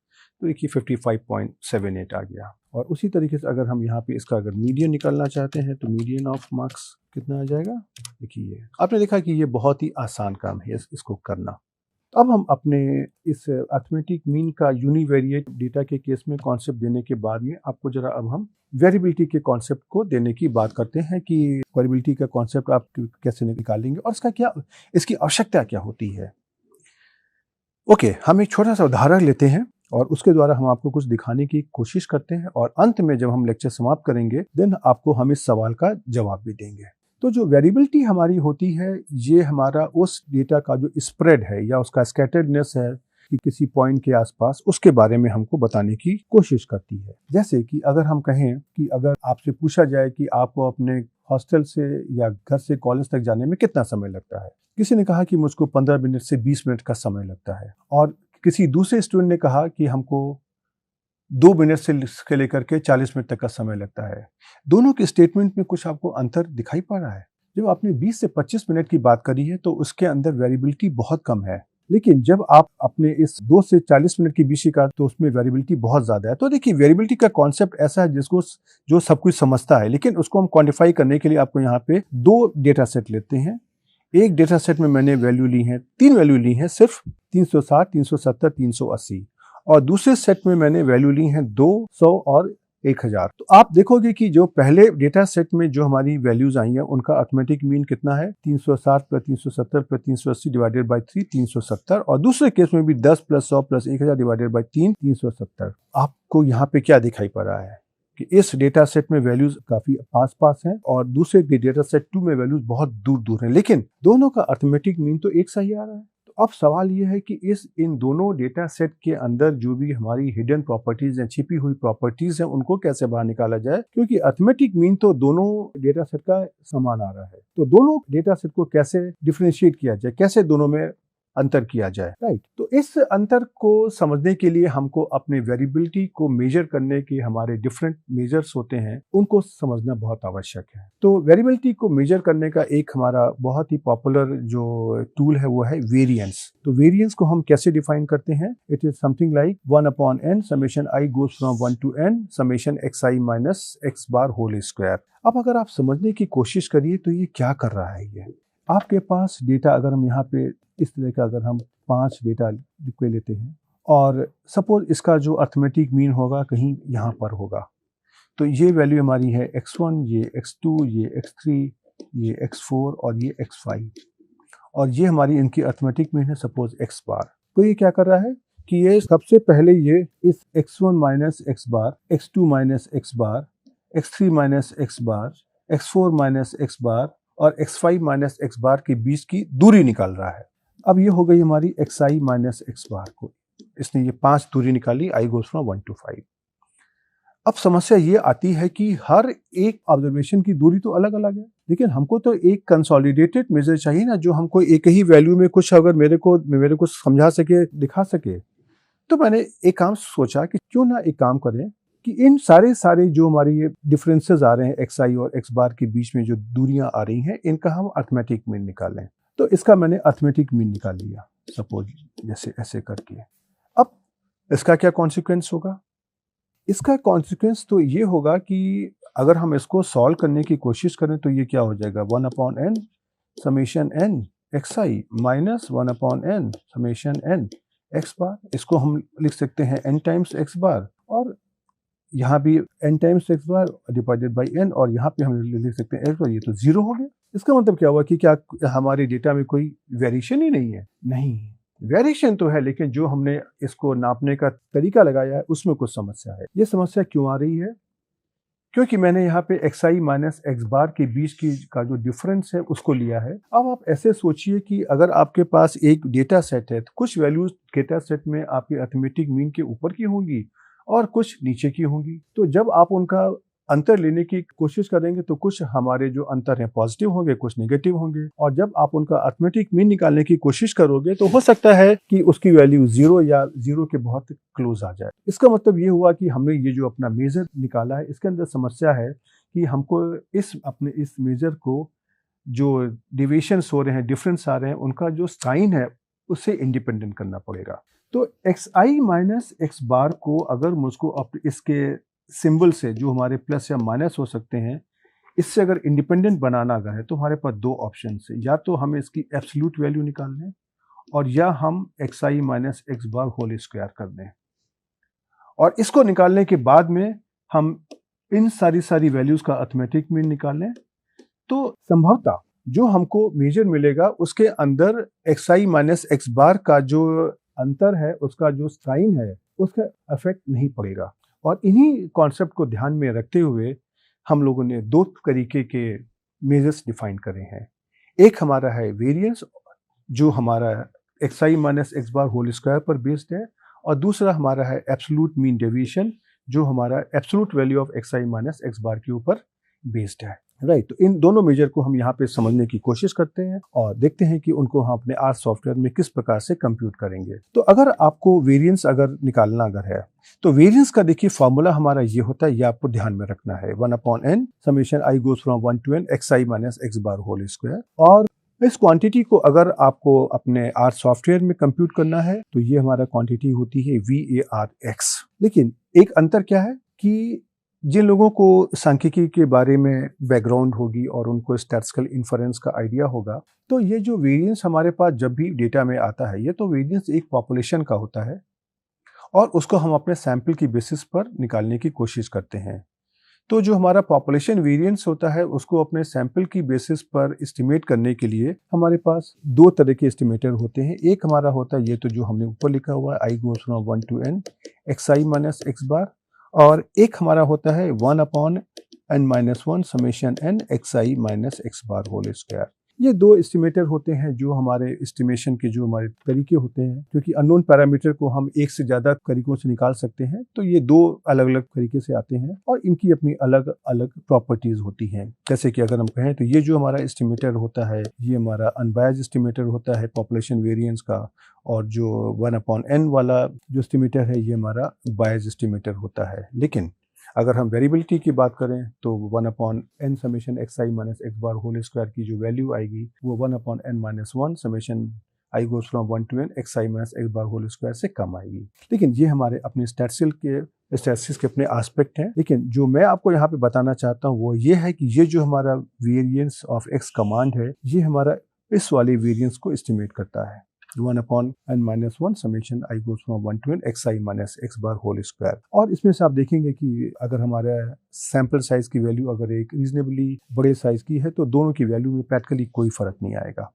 तो देखिए 55.78 आ गया। और उसी तरीके से अगर हम यहाँ पे इसका अगर मीडियन निकालना चाहते हैं, तो मीडियन ऑफ मार्क्स कितना आ जाएगा, देखिए आपने देखा कि ये बहुत ही आसान काम है इसको करना। अब हम अपने इस अर्थमेटिक मीन का यूनिवेरिएट डेटा के केस में कॉन्सेप्ट देने के बाद में आपको जरा अब हम वेरिएबिलिटी के कॉन्सेप्ट को देने की बात करते हैं कि वेरिएबिलिटी का कॉन्सेप्ट आप कैसे निकालेंगे और इसकी आवश्यकता क्या होती है। ओके, हम एक छोटा सा उदाहरण लेते हैं और उसके द्वारा हम आपको कुछ दिखाने की कोशिश करते हैं, और अंत में जब हम लेक्चर समाप्त करेंगे देन आपको हम इस सवाल का जवाब भी देंगे। तो जो वेरिएबिलिटी हमारी होती है, ये हमारा उस डेटा का जो स्प्रेड है या उसका स्कैटर्डनेस है कि किसी पॉइंट के आसपास, उसके बारे में हमको बताने की कोशिश करती है। जैसे कि अगर हम कहें कि अगर आपसे पूछा जाए कि आपको अपने हॉस्टल से या घर से कॉलेज तक जाने में कितना समय लगता है, किसी ने कहा कि मुझको 15 मिनट से 20 मिनट का समय लगता है, और किसी दूसरे स्टूडेंट ने कहा कि हमको 2 मिनट से लेकर के 40 मिनट तक का समय लगता है। दोनों के स्टेटमेंट में कुछ आपको अंतर दिखाई पड़ रहा है। जब आपने 20 से 25 मिनट की बात करी है तो उसके अंदर वेरिएबिलिटी बहुत कम है, लेकिन जब आप अपने इस 2 से 40 मिनट की बीच का, तो उसमें वेरिएबिलिटी बहुत ज़्यादा है। तो देखिए, वेरिएबिलिटी का कॉन्सेप्ट ऐसा है जिसको जो सब कुछ समझता है, लेकिन उसको हम क्वान्टिफाई करने के लिए आपको यहाँ पे 2 डेटा सेट लेते हैं। एक डेटा सेट में मैंने वैल्यू ली है, 3 वैल्यू ली हैं, सिर्फ 360, 370, 380, और दूसरे सेट में मैंने वैल्यू ली हैं 200 और 1000। तो आप देखोगे कि जो पहले डेटा सेट में जो हमारी वैल्यूज आई हैं उनका अर्थमेटिक मीन कितना है, 360 + 370 + 380 डिवाइडेड बाई 3, 370, और दूसरे केस में भी 10 + 100 + 1000 डिवाइडेड बाई 3, 370। आपको यहाँ पे क्या दिखाई पड़ रहा है कि इस डेटा सेट में वैल्यूज काफी पास हैं और दूसरे डेटा सेट 2 में वैल्यूज बहुत दूर हैं, लेकिन दोनों का अर्थमेटिक मीन तो एक सा ही आ रहा है। तो अब सवाल ये है कि इन दोनों डेटा सेट के अंदर जो भी हमारी हिडन प्रॉपर्टीज हैं, छिपी हुई प्रॉपर्टीज हैं, उनको कैसे बाहर निकाला जाए, क्योंकि अर्थमेटिक मीन तो दोनों डेटा सेट का समान आ रहा है। तो दोनों डेटा सेट को कैसे डिफरेंशिएट किया जाए, कैसे दोनों में अंतर किया जाए, राइट। तो इस अंतर को समझने के लिए हमको अपने वेरिएबिलिटी को मेजर करने के हमारे डिफरेंट मेजर्स होते हैं, उनको समझना बहुत आवश्यक है। तो वेरिएबिलिटी को मेजर करने का एक हमारा बहुत ही पॉपुलर जो टूल है वो है वेरिएंस। तो वेरिएंस को हम कैसे डिफाइन करते हैं? It is something like 1/n summation i goes from 1 to n summation xi minus x bar whole square. अब अगर आप समझने की कोशिश करिए तो ये क्या कर रहा है। ये आपके पास डेटा, अगर हम यहाँ पे इस तरह का अगर हम 5 डेटा लिख लेते हैं और सपोज इसका जो अर्थमेटिक मीन होगा कहीं यहाँ पर होगा, तो ये वैल्यू हमारी है x1, ये x2, ये x3, ये x4 और ये x5, और ये हमारी इनकी अर्थमेटिक मीन है सपोज x बार। तो ये क्या कर रहा है कि ये सबसे पहले ये इस x1 माइनस x बार, x2 माइनस x बार, x3 माइनस x बार, x4 माइनस x बार और x5 माइनस x बार के बीच की दूरी निकाल रहा है। अब ये हो गई हमारी xi माइनस x बार को, इसने ये 5 दूरी निकाली, i goes from 1 to 5। अब समस्या ये आती है कि हर एक ऑब्जर्वेशन की दूरी तो अलग अलग है, लेकिन हमको तो एक कंसोलिडेटेड मेजर चाहिए ना, जो हमको एक ही वैल्यू में कुछ अगर मेरे को समझा सके, दिखा सके। तो मैंने एक काम सोचा कि क्यों ना एक काम करें कि इन सारे जो हमारी ये डिफरेंसेस आ रहे हैं xi और x बार के बीच में जो दूरियां आ रही हैं, इनका हम अर्थमेटिक मीन निकालें। तो इसका मैंने अर्थमेटिक मीन निकाल लिया, सपोज जैसे ऐसे करके। अब इसका क्या कॉन्सिक्वेंस होगा? इसका कॉन्सिक्वेंस तो ये होगा कि अगर हम इसको सॉल्व करने की कोशिश करें तो ये क्या हो जाएगा, 1/n summation n xi minus 1/n summation n x बार। इसको हम लिख सकते हैं n टाइम्स x बार, और यहाँ भी n times x bar divided by n, और यहाँ पे हम लिख सकते हैं x बार। ये तो 0 हो गया। इसका मतलब क्या हुआ कि क्या हमारे डेटा में कोई वेरिएशन ही नहीं है? नहीं, वेरिएशन तो है, लेकिन जो हमने इसको नापने का तरीका लगाया है उसमें कुछ समस्या है। ये समस्या क्यों आ रही है? क्योंकि मैंने यहाँ पे xi माइनस x बार के बीच की का जो डिफरेंस है उसको लिया है। अब आप ऐसे सोचिए कि अगर आपके पास एक डेटा सेट है तो कुछ वैल्यूज डेटा सेट में आपके अर्थमेटिक मीन के ऊपर की होंगी और कुछ नीचे की होंगी। तो जब आप उनका अंतर लेने की कोशिश करेंगे तो कुछ हमारे जो अंतर हैं पॉजिटिव होंगे, कुछ नेगेटिव होंगे, और जब आप उनका अर्थमेटिक मीन निकालने की कोशिश करोगे तो हो सकता है कि उसकी वैल्यू 0 या 0 के बहुत क्लोज आ जाए। इसका मतलब ये हुआ कि हमने ये जो अपना मेजर निकाला है इसके अंदर समस्या है कि हमको इस मेजर को जो डिविएशंस हो रहे हैं, डिफरेंस आ रहे हैं, उनका जो साइन है उससे इंडिपेंडेंट करना पड़ेगा। तो xi माइनस x बार को अगर मुझको इसके सिंबल से, जो हमारे प्लस या माइनस हो सकते हैं, इससे अगर इंडिपेंडेंट बनाना अगर है तो हमारे पास दो ऑप्शन है, या तो हम इसकी एब्सोल्यूट वैल्यू निकाल लें और या हम xi minus x bar whole square कर दें, और इसको निकालने के बाद में हम इन सारी वैल्यूज का अर्थमेटिक मीन निकालें। तो संभवतः जो हमको मेजर मिलेगा उसके अंदर xi माइनस x बार का जो अंतर है, उसका जो साइन है, उसका इफेक्ट नहीं पड़ेगा। और इन्हीं कॉन्सेप्ट को ध्यान में रखते हुए हम लोगों ने दो तरीके के मेजर्स डिफाइन करे हैं। एक हमारा है वेरिएंस, जो हमारा xi minus x bar whole square पर बेस्ड है, और दूसरा हमारा है एब्सोल्यूट मीन डेविएशन, जो हमारा absolute value of xi minus x बार के ऊपर बेस्ड है, राइट। तो इन दोनों मेजर को हम यहाँ पे समझने की कोशिश करते हैं और देखते हैं कि उनको हम अपने आर सॉफ्टवेयर में किस प्रकार से कंप्यूट करेंगे। तो अगर आपको वेरिएंस अगर निकालना अगर है तो वेरिएंस का देखिए फॉर्मूला हमारा ये होता है, ये आपको ध्यान में रखना है, 1/n summation i goes from 1 to n xi minus x bar whole square. और इस क्वांटिटी को अगर आपको अपने आर सॉफ्टवेयर में कंप्यूट करना है तो ये हमारा क्वांटिटी होती है VARX। लेकिन एक अंतर क्या है कि जिन लोगों को सांख्यिकी के बारे में बैकग्राउंड होगी और उनको स्टैटिस्टिकल इन्फरेंस का आइडिया होगा, तो ये जो वेरिएंस हमारे पास जब भी डेटा में आता है, ये तो वेरिएंस एक पॉपुलेशन का होता है और उसको हम अपने सैंपल की बेसिस पर निकालने की कोशिश करते हैं। तो जो हमारा पॉपुलेशन वेरिएंस होता है उसको अपने सैंपल की बेसिस पर एस्टिमेट करने के लिए हमारे पास दो तरह के एस्टिमेटर होते हैं। एक हमारा होता है ये तो जो हमने ऊपर लिखा हुआ है, i goes from 1 to n xi minus x bar, और एक हमारा होता है 1/n-1 summation n xi minus x bar whole square. ये दो एस्टिमेटर होते हैं जो हमारे एस्टिमेशन के जो हमारे तरीके होते हैं, क्योंकि अननोन पैरामीटर को हम एक से ज़्यादा तरीकों से निकाल सकते हैं, तो ये दो अलग अलग तरीके से आते हैं और इनकी अपनी अलग अलग प्रॉपर्टीज़ होती हैं। जैसे कि अगर हम कहें तो ये जो हमारा एस्टिमेटर होता है, ये हमारा अनबायस्ड एस्टिमेटर होता है पॉपुलेशन वेरिएंस का, और जो 1/n वाला जो एस्टिमेटर है ये हमारा बायस्ड एस्टिमेटर होता है। लेकिन अगर हम वेरिएबिलिटी की बात करें तो 1/n summation xi minus x bar whole square की जो वैल्यू आएगी वो 1/n minus 1 summation i goes from 1 to n xi minus x bar whole square से कम आएगी। लेकिन ये हमारे अपने स्टैटिस्टिक्स के अपने एस्पेक्ट हैं। लेकिन जो मैं आपको यहाँ पे बताना चाहता हूँ वो ये है कि ये जो हमारा वेरिएंस ऑफ x कमांड है, ये हमारा इस वाले वेरिएंस को एस्टिमेट करता है, 1/n minus 1 summation i goes from 1 to n xi minus x bar whole square. और इसमें से आप देखेंगे कि अगर हमारा सैंपल साइज की वैल्यू अगर एक रीजनेबली बड़े साइज की है तो दोनों की वैल्यू में प्रैक्टिकली कोई फर्क नहीं आएगा।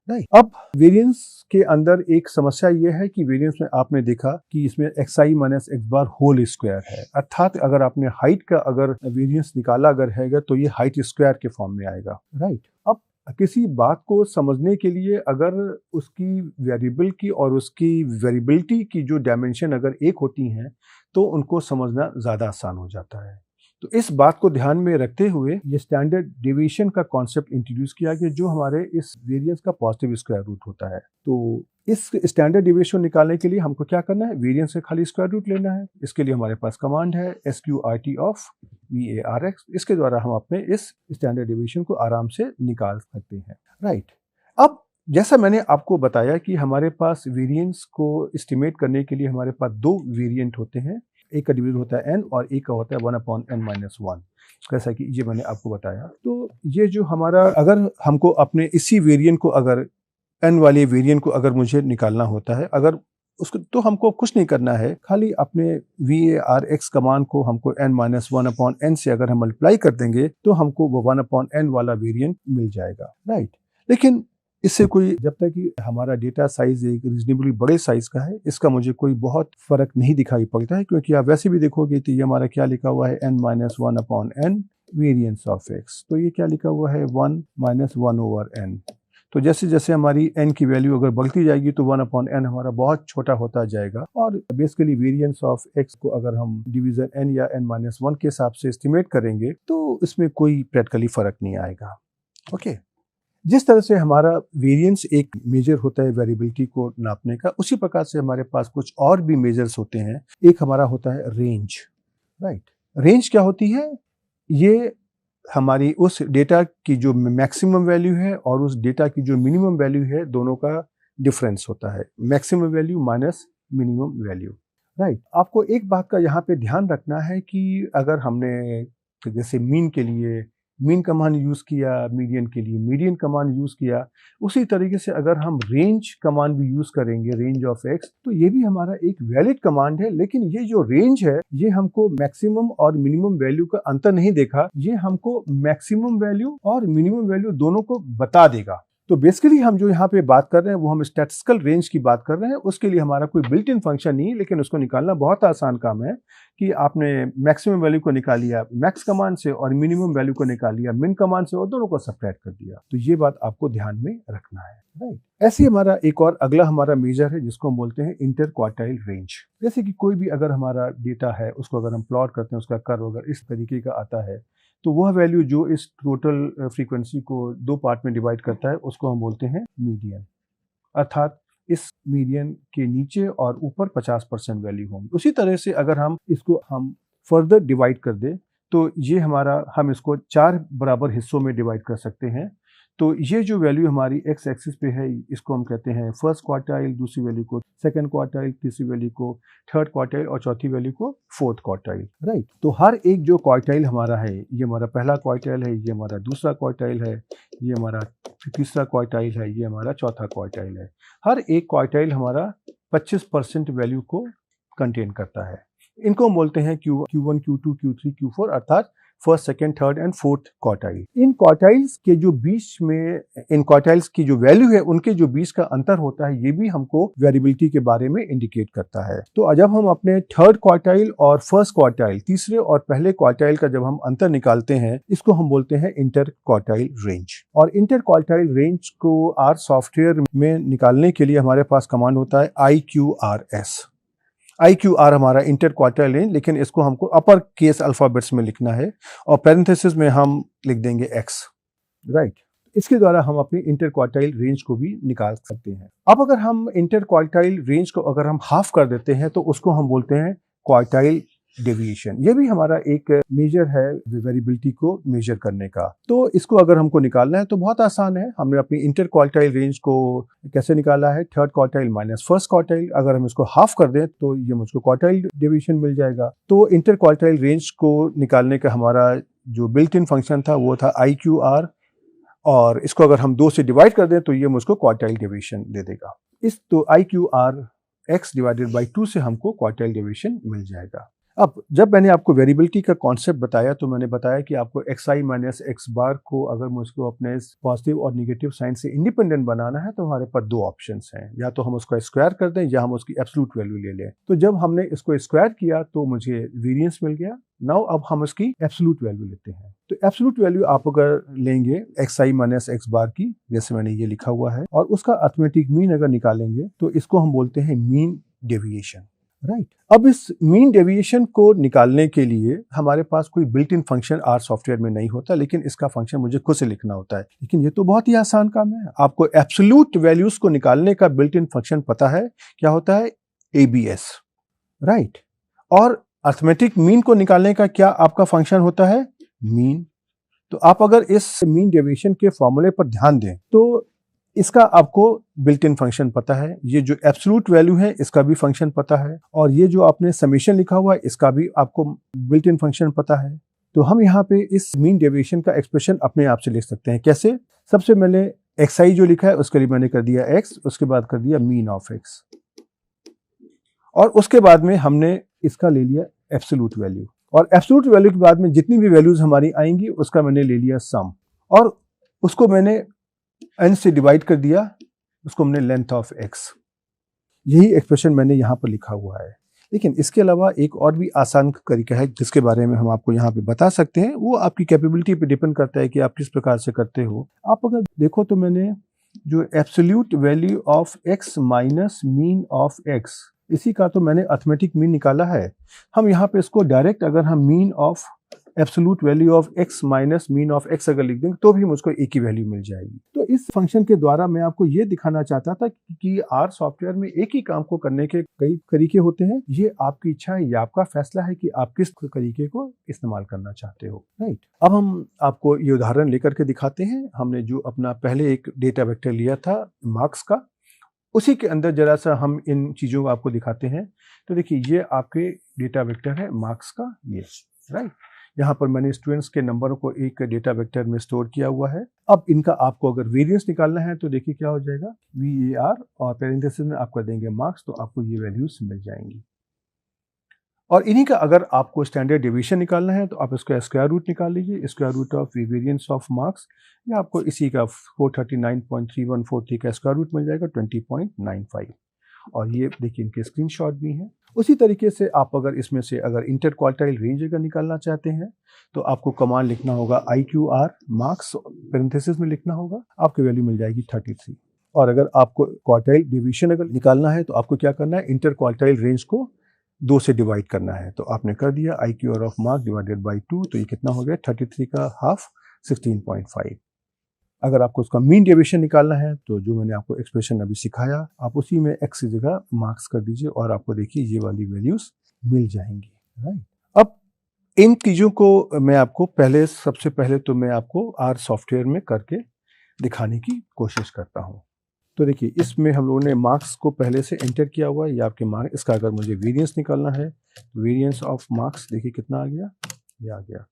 राइट। अब वेरिएंस के अंदर एक समस्या ये है कि वेरिएंस में आपने देखा कि इसमें xi minus x bar whole square है, अर्थात अगर आपने हाइट का अगर वेरिएंस निकाला अगर हैगा तो ये हाइट स्क्वायर के फॉर्म में आएगा। राइट। अब किसी बात को समझने के लिए अगर उसकी वेरिएबल की और उसकी वेरिएबिलिटी की जो डायमेंशन अगर एक होती हैं तो उनको समझना ज़्यादा आसान हो जाता है। तो इस बात को ध्यान में रखते हुए ये स्टैंडर्ड डेविएशन का कॉन्सेप्ट इंट्रोड्यूस किया गया जो हमारे इस वेरिएंस का पॉजिटिव स्क्वायर रूट होता है। तो इस स्टैंडर्ड डेविएशन निकालने के लिए हमको क्या करना है, वेरिएंस से खाली स्क्वायर रूट लेना है। इसके लिए हमारे पास कमांड है SQRT ऑफ VARX। इसके द्वारा हम अपने इस स्टैंडर्ड डेविएशन को आराम से निकाल सकते हैं। राइट। अब जैसा मैंने आपको बताया कि हमारे पास वेरिएंस को एस्टिमेट करने के लिए हमारे पास दो वेरिएंट होते हैं, एक का डिवीजन होता है n और एक का होता है 1/n माइनस 1, जैसा कि ये मैंने आपको बताया। तो ये जो हमारा अगर हमको अपने इसी वेरिएंट को अगर n वाले वेरिएंट को अगर मुझे निकालना होता है अगर उसको, तो हमको कुछ नहीं करना है, खाली अपने VARX कमांड को हमको n माइनस 1/n से अगर हम मल्टीप्लाई कर देंगे तो हमको वो 1/n वाला वेरिएंट मिल जाएगा। राइट। लेकिन इससे कोई, जब तक कि हमारा डेटा साइज एक रीजनेबली बड़े साइज का है, इसका मुझे कोई बहुत फर्क नहीं दिखाई पड़ता है, क्योंकि आप वैसे भी देखोगे तो ये हमारा क्या लिखा हुआ है n minus 1/n variance of x। तो ये क्या लिखा हुआ है 1 माइनस 1/n। तो जैसे जैसे हमारी n की वैल्यू अगर बढ़ती जाएगी तो 1/n हमारा बहुत छोटा होता जाएगा। और बेसिकली वेरिएंस ऑफ x को अगर हम डिवीजन n या n माइनस 1 के हिसाब से एस्टिमेट करेंगे तो इसमें कोई प्रैक्टिकली फर्क नहीं आएगा। ओके। जिस तरह से हमारा वेरिएंस एक मेजर होता है वेरिएबिलिटी को नापने का, उसी प्रकार से हमारे पास कुछ और भी मेजर्स होते हैं। एक हमारा होता है रेंज। राइट। रेंज क्या होती है, ये हमारी उस डेटा की जो मैक्सिमम वैल्यू है और उस डेटा की जो मिनिमम वैल्यू है दोनों का डिफरेंस होता है, maximum value minus minimum value. Right. आपको एक बात का यहाँ पे ध्यान रखना है कि अगर हमने जैसे मीन के लिए मीन कमांड यूज़ किया, मीडियन के लिए मीडियन कमांड यूज़ किया, उसी तरीके से अगर हम रेंज कमांड भी यूज़ करेंगे, रेंज ऑफ x, तो ये भी हमारा एक वैलिड कमांड है। लेकिन ये जो रेंज है ये हमको मैक्सिमम और मिनिमम वैल्यू का अंतर नहीं देखा, ये हमको मैक्सिमम वैल्यू और मिनिमम वैल्यू दोनों को बता देगा। तो बेसिकली हम जो यहाँ पे बात कर रहे हैं वो हम स्टैटिस्टिकल रेंज की बात कर रहे हैं। उसके लिए हमारा कोई बिल्ट इन फंक्शन नहीं, लेकिन उसको निकालना बहुत आसान काम है कि आपने मैक्सिमम वैल्यू को निकाल लिया मैक्स कमांड से और मिनिमम वैल्यू को निकाल लिया मिन कमांड से और दोनों को सबट्रैक्ट कर दिया। तो ये बात आपको ध्यान में रखना है। राइट। ऐसे हमारा एक और अगला हमारा मेजर है जिसको हम बोलते हैं इंटर क्वार्टाइल रेंज। जैसे कि कोई भी अगर हमारा डेटा है उसको अगर हम प्लॉट करते हैं, उसका कर्व अगर इस तरीके का आता है तो वह वैल्यू जो इस टोटल फ्रीक्वेंसी को दो पार्ट में डिवाइड करता है उसको हम बोलते हैं मीडियन। अर्थात इस मीडियन के नीचे और ऊपर 50% वैल्यू होंगी। उसी तरह से अगर हम इसको फर्दर डिवाइड कर दें तो ये हमारा, हम इसको 4 बराबर हिस्सों में डिवाइड कर सकते हैं। तो ये जो वैल्यू हमारी x एक्सिस पे है इसको हम कहते हैं फर्स्ट क्वार्टाइल, दूसरी वैल्यू को सेकंड क्वार्टाइल, तीसरी वैल्यू को थर्ड क्वार्टाइल और चौथी वैल्यू को फोर्थ क्वार्टाइल। राइट। तो हर एक जो क्वार्टाइल हमारा है, ये हमारा पहला क्वार्टाइल है, ये हमारा दूसरा क्वार्टाइल है, ये हमारा तीसरा क्वार्टाइल है, ये हमारा चौथा क्वार्टाइल है। हर एक क्वार्टाइल हमारा 25% वैल्यू को कंटेन करता है। इनको हम बोलते हैं Q1, Q2, Q3, Q4, अर्थात first, second, third and fourth quartile. In quartiles के जो बीच में, इन क्वार्टाइल्स की जो वैल्यू है उनके जो बीच का अंतर होता है, ये भी हमको वेरिएबिलिटी के बारे में इंडिकेट करता है। तो जब हम अपने थर्ड क्वार्टाइल और फर्स्ट क्वार्टाइल, तीसरे और पहले क्वार्टाइल का जब हम अंतर निकालते हैं, इसको हम बोलते हैं इंटर क्वार्टाइल रेंज। और इंटर क्वार्टाइल रेंज को आर सॉफ्टवेयर में निकालने के लिए हमारे पास कमांड होता है IQRS। IQR हमारा इंटर क्वार्टाइल रेंज, लेकिन इसको हमको अपर केस अल्फाबेट्स में लिखना है और पैरेंथेसिस में हम लिख देंगे X, राइट। इसके द्वारा हम अपनी इंटर क्वार्टाइल रेंज को भी निकाल सकते हैं। अब अगर हम इंटर क्वार्टाइल रेंज को अगर हम हाफ कर देते हैं तो उसको हम बोलते हैं क्वार्टाइल डेविएशन। ये भी हमारा एक मेजर है वेरिएबिलिटी को मेजर करने का। तो इसको अगर हमको निकालना है तो बहुत आसान है। हमने अपनी इंटर क्वार्टाइल रेंज को कैसे निकाला है, third quartile minus first quartile. अगर हम इसको हाफ कर दें तो ये मुझको क्वार्टाइल डेविएशन मिल जाएगा। तो इंटर क्वार्टाइल रेंज को निकालने का हमारा जो बिल्ट इन फंक्शन था वो था IQR, और इसको अगर हम 2 से डिवाइड कर दें तो ये मुझको क्वार्टाइल डेविएशन दे देगा। इस तो IQR X डिवाइडेड बाई 2 से हमको क्वार्टाइल डेविएशन मिल जाएगा। अब जब मैंने आपको वेरिएबिलिटी का कॉन्सेप्ट बताया तो मैंने बताया कि आपको xi माइनस x बार को अगर मुझको अपने पॉजिटिव और नेगेटिव साइन से इंडिपेंडेंट बनाना है तो हमारे पास 2 ऑप्शंस हैं, या तो हम उसको स्क्वायर कर दें या हम उसकी एब्सोल्यूट वैल्यू ले लें। तो जब हमने इसको स्क्वायर किया तो मुझे वेरिएंस मिल गया। नाउ अब हम उसकी एब्सोल्यूट वैल्यू लेते हैं। तो एब्सोल्यूट वैल्यू आप अगर लेंगे xi माइनस x बार की, जैसे मैंने ये लिखा हुआ है, और उसका अर्थमेटिक मीन अगर निकालेंगे तो इसको हम बोलते हैं मीन डेविएशन, राइट। अब इस मीन डेविएशन को निकालने के लिए हमारे पास कोई built in function R software में नहीं होता, लेकिन इसका फंक्शन मुझे खुद से लिखना होता है। लेकिन ये तो बहुत ही आसान काम है। आपको एब्सोल्यूट वैल्यूज को निकालने का बिल्ट इन फंक्शन पता है, क्या होता है, ABS, राइट। और अर्थमेटिक मीन को निकालने का क्या आपका फंक्शन होता है, मीन। तो आप अगर इस मीन डेविएशन के फॉर्मूले पर ध्यान दें तो इसका आपको बिल्ट इन फंक्शन पता है, ये जो एब्सोल्यूट वैल्यू है इसका भी फंक्शन पता है, और ये जो आपने समेशन लिखा हुआ है इसका भी आपको बिल्ट इन फंक्शन पता है। तो हम यहाँ पे इस मीन डेविएशन का एक्सप्रेशन अपने आप से लिख सकते हैं। कैसे? सबसे पहले xi जो लिखा है उसके लिए मैंने कर दिया x, उसके बाद कर दिया मीन ऑफ x, और उसके बाद में हमने इसका ले लिया एब्सोल्यूट वैल्यू, और एब्सोल्यूट वैल्यू के बाद में जितनी भी वैल्यूज हमारी आएंगी उसका मैंने ले लिया सम, और उसको मैंने n से डिवाइड कर दिया, उसको हमने लेंथ ऑफ x। यही एक्सप्रेशन मैंने यहाँ पर लिखा हुआ है। लेकिन इसके अलावा एक और भी आसान तरीका है जिसके बारे में हम आपको यहाँ पे बता सकते हैं। वो आपकी कैपेबिलिटी पे डिपेंड करता है कि आप किस प्रकार से करते हो। आप अगर देखो तो मैंने जो absolute value of x minus mean of x, इसी का तो मैंने अर्थमेटिक मीन निकाला है। हम यहाँ पे इसको डायरेक्ट अगर हम mean of absolute value of x minus mean of x अगर लिख देंगे तो भी मुझको एक ही वैल्यू मिल जाएगी। तो इस फंक्शन के द्वारा मैं आपको ये दिखाना चाहता था कि आर सॉफ्टवेयर में एक ही काम को करने के कई तरीके होते हैं। ये आपकी इच्छा है, ये आपका फैसला है कि आप किस तरीके को इस्तेमाल करना चाहते हो, राइट। अब हम आपको ये उदाहरण लेकर के दिखाते हैं। हमने जो अपना पहले एक डेटा वेक्टर लिया था मार्क्स का, उसी के अंदर जरा सा हम इन चीज़ों को आपको दिखाते हैं। तो देखिए ये आपके डेटा वेक्टर है मार्क्स का, ये, राइट। यहाँ पर मैंने स्टूडेंट्स के नंबरों को एक डेटा वेक्टर में स्टोर किया हुआ है। अब इनका आपको अगर वेरिएंस निकालना है तो देखिए क्या हो जाएगा, VAR और पैरेंथेसिस में आप कर देंगे मार्क्स, तो आपको ये वैल्यूज मिल जाएंगी। और इन्हीं का अगर आपको स्टैंडर्ड डिवीजन निकालना है तो आप इसका स्क्वायर रूट निकाल लीजिए, square root of variance of marks, या आपको इसी का 439.314 का स्क्वायर रूट मिल जाएगा 20.95। और ये देखिए इनके स्क्रीनशॉट भी हैं। उसी तरीके से आप अगर इसमें से अगर इंटर क्वार्टाइल रेंज अगर निकालना चाहते हैं तो आपको कमांड लिखना होगा IQR मार्क्स, पैरेंथेसिस में लिखना होगा, आपकी वैल्यू मिल जाएगी 33। और अगर आपको क्वार्टाइल डिवीजन अगर निकालना है तो आपको क्या करना है, इंटर क्वार्टाइल रेंज को 2 से डिवाइड करना है। तो आपने कर दिया IQR of mark divided by 2, तो ये कितना हो गया, 33 का हाफ 16.5। अगर आपको उसका मीन डेविएशन निकालना है तो जो मैंने आपको एक्सप्रेशन अभी सिखाया, आप उसी में x की जगह मार्क्स कर दीजिए और आपको देखिए ये वाली वैल्यूज मिल जाएंगी, राइट। अब इन चीज़ों को मैं आपको सबसे पहले तो मैं आपको आर सॉफ्टवेयर में करके दिखाने की कोशिश करता हूँ। तो देखिए इसमें हम लोगों ने मार्क्स को पहले से एंटर किया हुआ है, ये आपके मार्क्स। इसका अगर मुझे वेरिएंस निकालना है, वेरिएंस ऑफ मार्क्स देखिए कितना आ गया, ये आ गया।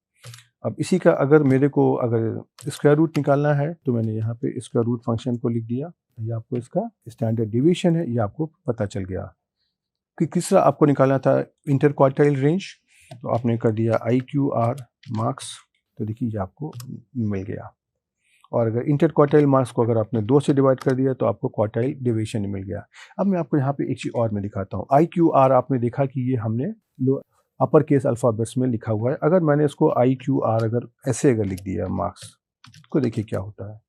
अब इसी का अगर मेरे को अगर स्क्वायर रूट निकालना है तो मैंने यहाँ पे स्क्वायर रूट फंक्शन को लिख दिया, ये आपको इसका स्टैंडर्ड डिवीजन है, ये आपको पता चल गया। कि किस तरह आपको निकालना था इंटर क्वार्टाइल रेंज, तो आपने कर दिया IQR मार्क्स, तो देखिए ये आपको मिल गया। और अगर इंटर क्वार्टाइल मार्क्स को अगर आपने 2 से डिवाइड कर दिया तो आपको क्वार्टाइल डेविएशन मिल गया। अब मैं आपको यहाँ पे एक चीज़ और मैं दिखाता हूँ। IQR आपने देखा कि ये हमने अपर केस अल्फ़ाबेट्स में लिखा हुआ है। अगर मैंने इसको IQR अगर ऐसे अगर लिख दिया मार्क्स, तो देखिए क्या होता है।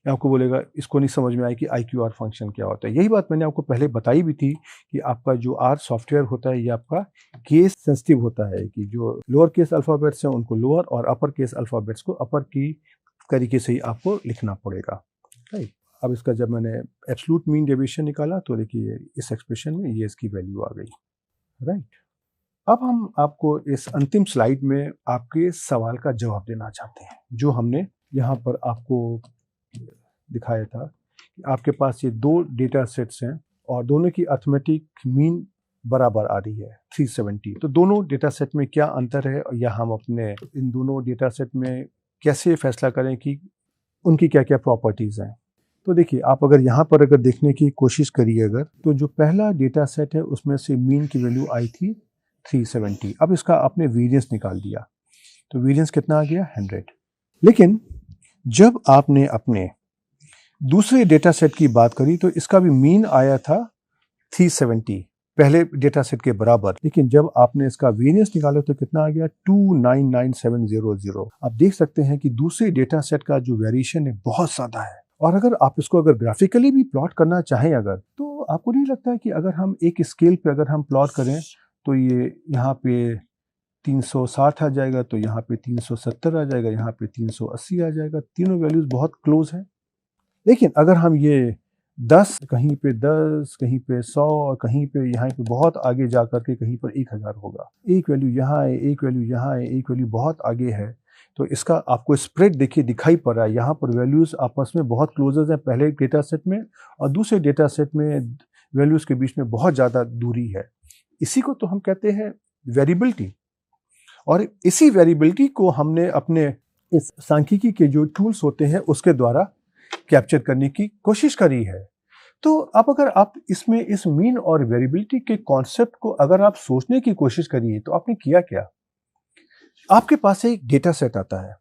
आपको बोलेगा इसको नहीं समझ में आया कि IQR फंक्शन क्या होता है। यही बात मैंने आपको पहले बताई भी थी कि आपका जो R सॉफ्टवेयर होता है ये आपका केस सेंसिटिव होता है, कि जो लोअर केस अल्फ़ाबेट्स हैं उनको लोअर और अपर केस अल्फ़ाबेट्स को अपर की तरीके से ही आपको लिखना पड़ेगा, राइट। अब इसका जब मैंने एब्सोल्यूट मीन डेविएशन निकाला तो देखिए इस एक्सप्रेशन में ये इसकी वैल्यू आ गई, राइट। अब हम आपको इस अंतिम स्लाइड में आपके सवाल का जवाब देना चाहते हैं, जो हमने यहाँ पर आपको दिखाया था कि आपके पास ये 2 डेटा सेट्स हैं और दोनों की अर्थमेटिक मीन बराबर आ रही है 370। तो दोनों डेटा सेट में क्या अंतर है या हम अपने इन दोनों डेटा सेट में कैसे फैसला करें कि उनकी क्या क्या प्रॉपर्टीज़ हैं। तो देखिए आप अगर यहाँ पर अगर देखने की कोशिश करिए अगर, तो जो पहला डेटा सेट है उसमें से मीन की वैल्यू आई थी 370। अब इसका आपने वेरिएंस निकाल दिया, तो वेरिएंस कितना आ गया 100। लेकिन जब आपने अपने दूसरे डेटा सेट की बात करी तो इसका भी मीन आया था 370, पहले डेटा सेट के बराबर। लेकिन जब आपने इसका वेरिएंस निकाला तो कितना आ गया 299700। आप देख सकते हैं कि दूसरे डेटा सेट का जो वेरिएशन है बहुत ज़्यादा है। और अगर आप इसको अगर ग्राफिकली भी प्लॉट करना चाहें अगर, तो आपको नहीं लगता है कि अगर हम एक स्केल पे अगर हम प्लॉट करें तो ये यहाँ पे 360 आ जाएगा, तो यहाँ पे 370 आ जाएगा, यहाँ पे 380 आ जाएगा। तीनों वैल्यूज बहुत क्लोज हैं। लेकिन अगर हम ये 10 कहीं पे 10 कहीं पे 100 और कहीं पे यहाँ पे बहुत आगे जा कर के कहीं पर 1000 होगा, एक वैल्यू यहाँ है, एक वैल्यू यहाँ है, एक वैल्यू बहुत आगे है, तो इसका आपको स्प्रेड देखिए दिखाई पड़ रहा है। यहाँ पर वैल्यूज आपस में बहुत क्लोजेज हैं पहले डेटा सेट में, और दूसरे डेटा सेट में वैल्यूज के बीच में बहुत ज़्यादा दूरी है। इसी को तो हम कहते हैं वेरिएबिलिटी। और इसी वेरिएबिलिटी को हमने अपने इस सांख्यिकी के जो टूल्स होते हैं उसके द्वारा कैप्चर करने की कोशिश करी है। तो अब अगर आप इसमें इस मीन और वेरिएबिलिटी के कॉन्सेप्ट को अगर आप सोचने की कोशिश करिए तो आपने किया क्या। आपके पास एक डेटा सेट आता है,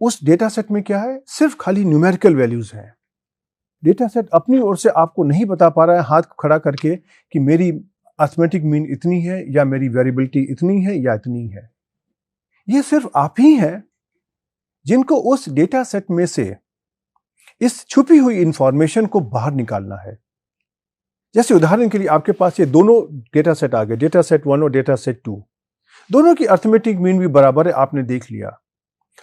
उस डेटा सेट में क्या है, सिर्फ खाली न्यूमेरिकल वैल्यूज हैं। डेटा सेट अपनी ओर से आपको नहीं बता पा रहा है हाथ खड़ा करके कि मेरी अर्थमेटिक मीन इतनी है या मेरी वेरिएबिलिटी इतनी है या इतनी है। ये सिर्फ आप ही हैं जिनको उस डेटा सेट में से इस छुपी हुई इंफॉर्मेशन को बाहर निकालना है। जैसे उदाहरण के लिए आपके पास ये दोनों डेटा सेट आ गए, डेटा सेट 1 और डेटा सेट 2। दोनों की अर्थमेटिक मीन भी बराबर है, आपने देख लिया।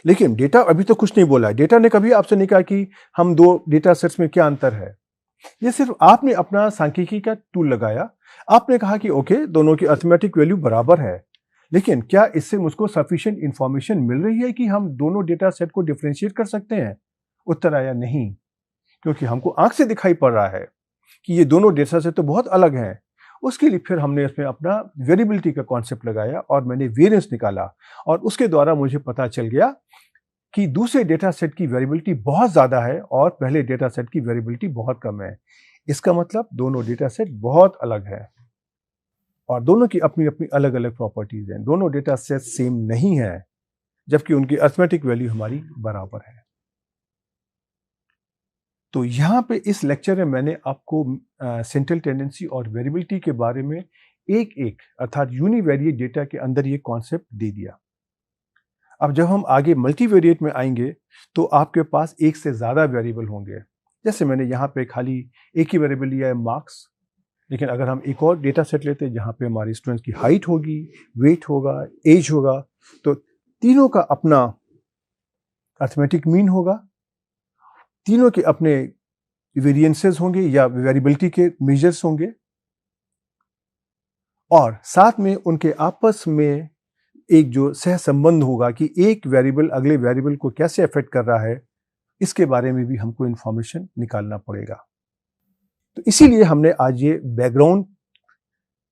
लेकिन डेटा अभी तो कुछ नहीं बोला है। डेटा ने कभी आपसे नहीं कहा कि हम 2 डेटा सेट्स में क्या अंतर है। ये सिर्फ आपने अपना सांख्यिकी का टूल लगाया, आपने कहा कि ओके दोनों की अर्थमेटिक वैल्यू बराबर है, लेकिन क्या इससे मुझको सफिशिएंट इंफॉर्मेशन मिल रही है कि हम दोनों डेटा सेट को डिफरेंशिएट कर सकते हैं। उत्तर आया नहीं, क्योंकि हमको आंख से दिखाई पड़ रहा है कि ये दोनों डेटा सेट तो बहुत अलग हैं। उसके लिए फिर हमने इसमें अपना वेरिएबिलिटी का कॉन्सेप्ट लगाया और मैंने वेरिएंस निकाला, और उसके द्वारा मुझे पता चल गया कि दूसरे डेटा सेट की वेरिएबिलिटी बहुत ज़्यादा है और पहले डेटा सेट की वेरिएबिलिटी बहुत कम है। इसका मतलब दोनों डेटा सेट बहुत अलग है और दोनों की अपनी अपनी अलग अलग प्रॉपर्टीज हैं। दोनों डेटा सेट सेम नहीं है, जबकि उनकी अर्थमेटिक वैल्यू हमारी बराबर है। तो यहाँ पे इस लेक्चर में मैंने आपको सेंट्रल टेंडेंसी और वेरिएबिलिटी के बारे में एक एक अर्थात यूनिवेरिएट डेटा के अंदर ये कॉन्सेप्ट दे दिया। अब जब हम आगे मल्टीवेरिएट में आएंगे तो आपके पास एक से ज़्यादा वेरिएबल होंगे। जैसे मैंने यहाँ पे खाली एक ही वेरिएबल लिया है मार्क्स, लेकिन अगर हम एक और डेटा सेट लेते हैं जहाँ पे हमारी स्टूडेंट्स की हाइट होगी, वेट होगा, एज होगा, तो तीनों का अपना अर्थमेटिक मीन होगा, तीनों के अपने वेरिएंसेस होंगे या वेरिएबिलिटी के मेजर्स होंगे, और साथ में उनके आपस में एक जो सह संबंध होगा कि एक वेरिएबल अगले वेरिएबल को कैसे अफेक्ट कर रहा है, इसके बारे में भी हमको इंफॉर्मेशन निकालना पड़ेगा। तो इसीलिए हमने आज ये बैकग्राउंड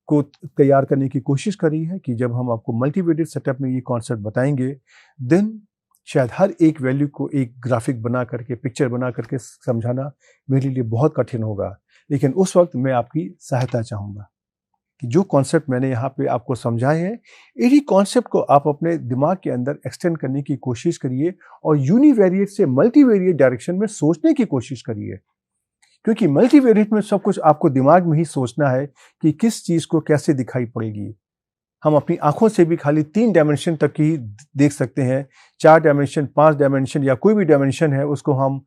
को तैयार करने की कोशिश करी है कि जब हम आपको मल्टीवेरिएट सेटअप में ये कॉन्सेप्ट बताएंगे, देन शायद हर एक वैल्यू को एक ग्राफिक बना करके, पिक्चर बना करके समझाना मेरे लिए बहुत कठिन होगा, लेकिन उस वक्त मैं आपकी सहायता चाहूँगा। कि जो कॉन्सेप्ट मैंने यहाँ पे आपको समझाए हैं, इन्हीं कॉन्सेप्ट को आप अपने दिमाग के अंदर एक्सटेंड करने की कोशिश करिए और यूनिवेरिएट से मल्टीवेरिएट डायरेक्शन में सोचने की कोशिश करिए। क्योंकि मल्टीवेरिएट में सब कुछ आपको दिमाग में ही सोचना है कि किस चीज़ को कैसे दिखाई पड़ेगी। हम अपनी आंखों से भी खाली 3 डायमेंशन तक ही देख सकते हैं। 4 डायमेंशन, 5 डायमेंशन या कोई भी डायमेंशन है उसको हम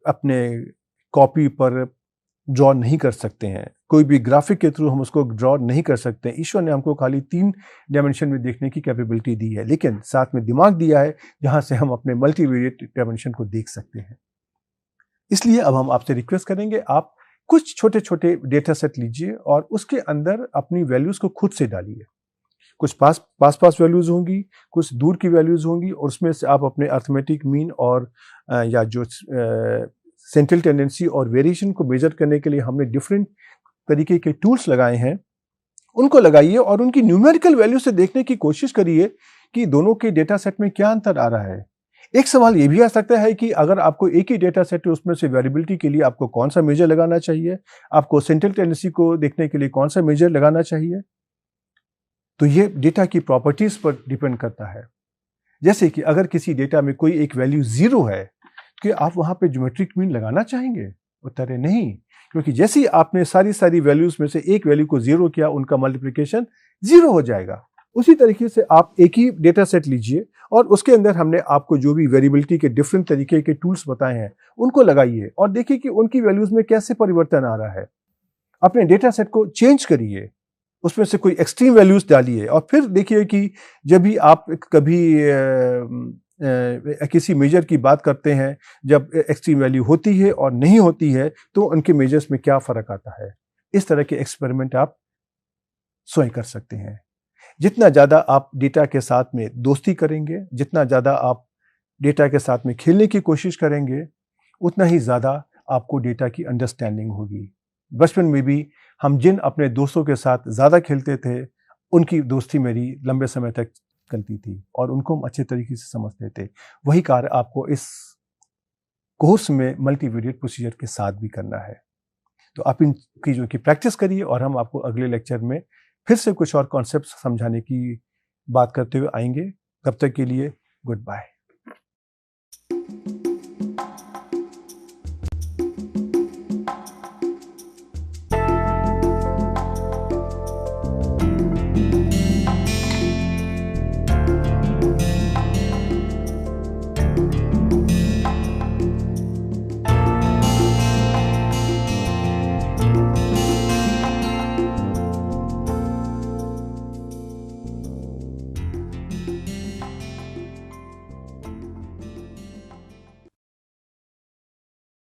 अपने कॉपी पर ड्रॉ नहीं कर सकते हैं। कोई भी ग्राफिक के थ्रू हम उसको ड्रॉ नहीं कर सकते। ईश्वर ने हमको खाली 3 डायमेंशन में देखने की कैपेबिलिटी दी है, लेकिन साथ में दिमाग दिया है जहां से हम अपने मल्टीवेरिएट डायमेंशन को देख सकते हैं। इसलिए अब हम आपसे रिक्वेस्ट करेंगे, आप कुछ छोटे छोटे डेटा सेट लीजिए और उसके अंदर अपनी वैल्यूज को खुद से डालिए। कुछ पास वैल्यूज होंगी, कुछ दूर की वैल्यूज होंगी और उसमें से आप अपने अर्थमेटिक मीन और या जो सेंट्रल टेंडेंसी और वेरिएशन को मेजर करने के लिए हमने डिफरेंट तरीके के टूल्स लगाए हैं, उनको लगाइए और उनकी न्यूमेरिकल वैल्यू से देखने की कोशिश करिए कि दोनों के डेटा सेट में क्या अंतर आ रहा है। एक सवाल ये भी आ सकता है कि अगर आपको एक ही डेटा सेट है, उसमें से वेरिएबिलिटी के लिए आपको कौन सा मेजर लगाना चाहिए, आपको सेंट्रल टेंडेंसी को देखने के लिए कौन सा मेजर लगाना चाहिए। तो ये डेटा की प्रॉपर्टीज पर डिपेंड करता है। जैसे कि अगर किसी डेटा में कोई एक वैल्यू 0 है, कि आप वहां पे ज्योमेट्रिक मीन लगाना चाहेंगे? उत्तर है नहीं, क्योंकि जैसे ही आपने सारी वैल्यूज में से एक वैल्यू को 0 किया, उनका मल्टीप्लिकेशन 0 हो जाएगा। उसी तरीके से आप एक ही डेटा सेट लीजिए और उसके अंदर हमने आपको जो भी वेरिएबिलिटी के डिफरेंट तरीके के टूल्स बताए हैं उनको लगाइए और देखिए कि उनकी वैल्यूज में कैसे परिवर्तन आ रहा है। अपने डेटा सेट को चेंज करिए, उसमें से कोई एक्सट्रीम वैल्यूज डालिए और फिर देखिए कि जब भी आप कभी किसी मेजर की बात करते हैं, जब एक्सट्रीम वैल्यू होती है और नहीं होती है तो उनके मेजर्स में क्या फर्क आता है। इस तरह के एक्सपेरिमेंट आप स्वयं कर सकते हैं। जितना ज़्यादा आप डेटा के साथ में दोस्ती करेंगे, जितना ज़्यादा आप डेटा के साथ में खेलने की कोशिश करेंगे, उतना ही ज़्यादा आपको डेटा की अंडरस्टैंडिंग होगी। बचपन में भी हम जिन अपने दोस्तों के साथ ज़्यादा खेलते थे, उनकी दोस्ती मेरी लंबे समय तक चलती थी और उनको हम अच्छे तरीके से समझते थे। वही कार्य आपको इस कोर्स में मल्टीवेरिएट प्रोसीजर के साथ भी करना है। तो आप इन चीज़ों की प्रैक्टिस करिए और हम आपको अगले लेक्चर में फिर से कुछ और कॉन्सेप्ट समझाने की बात करते हुए आएंगे। तब तक के लिए गुड बाय।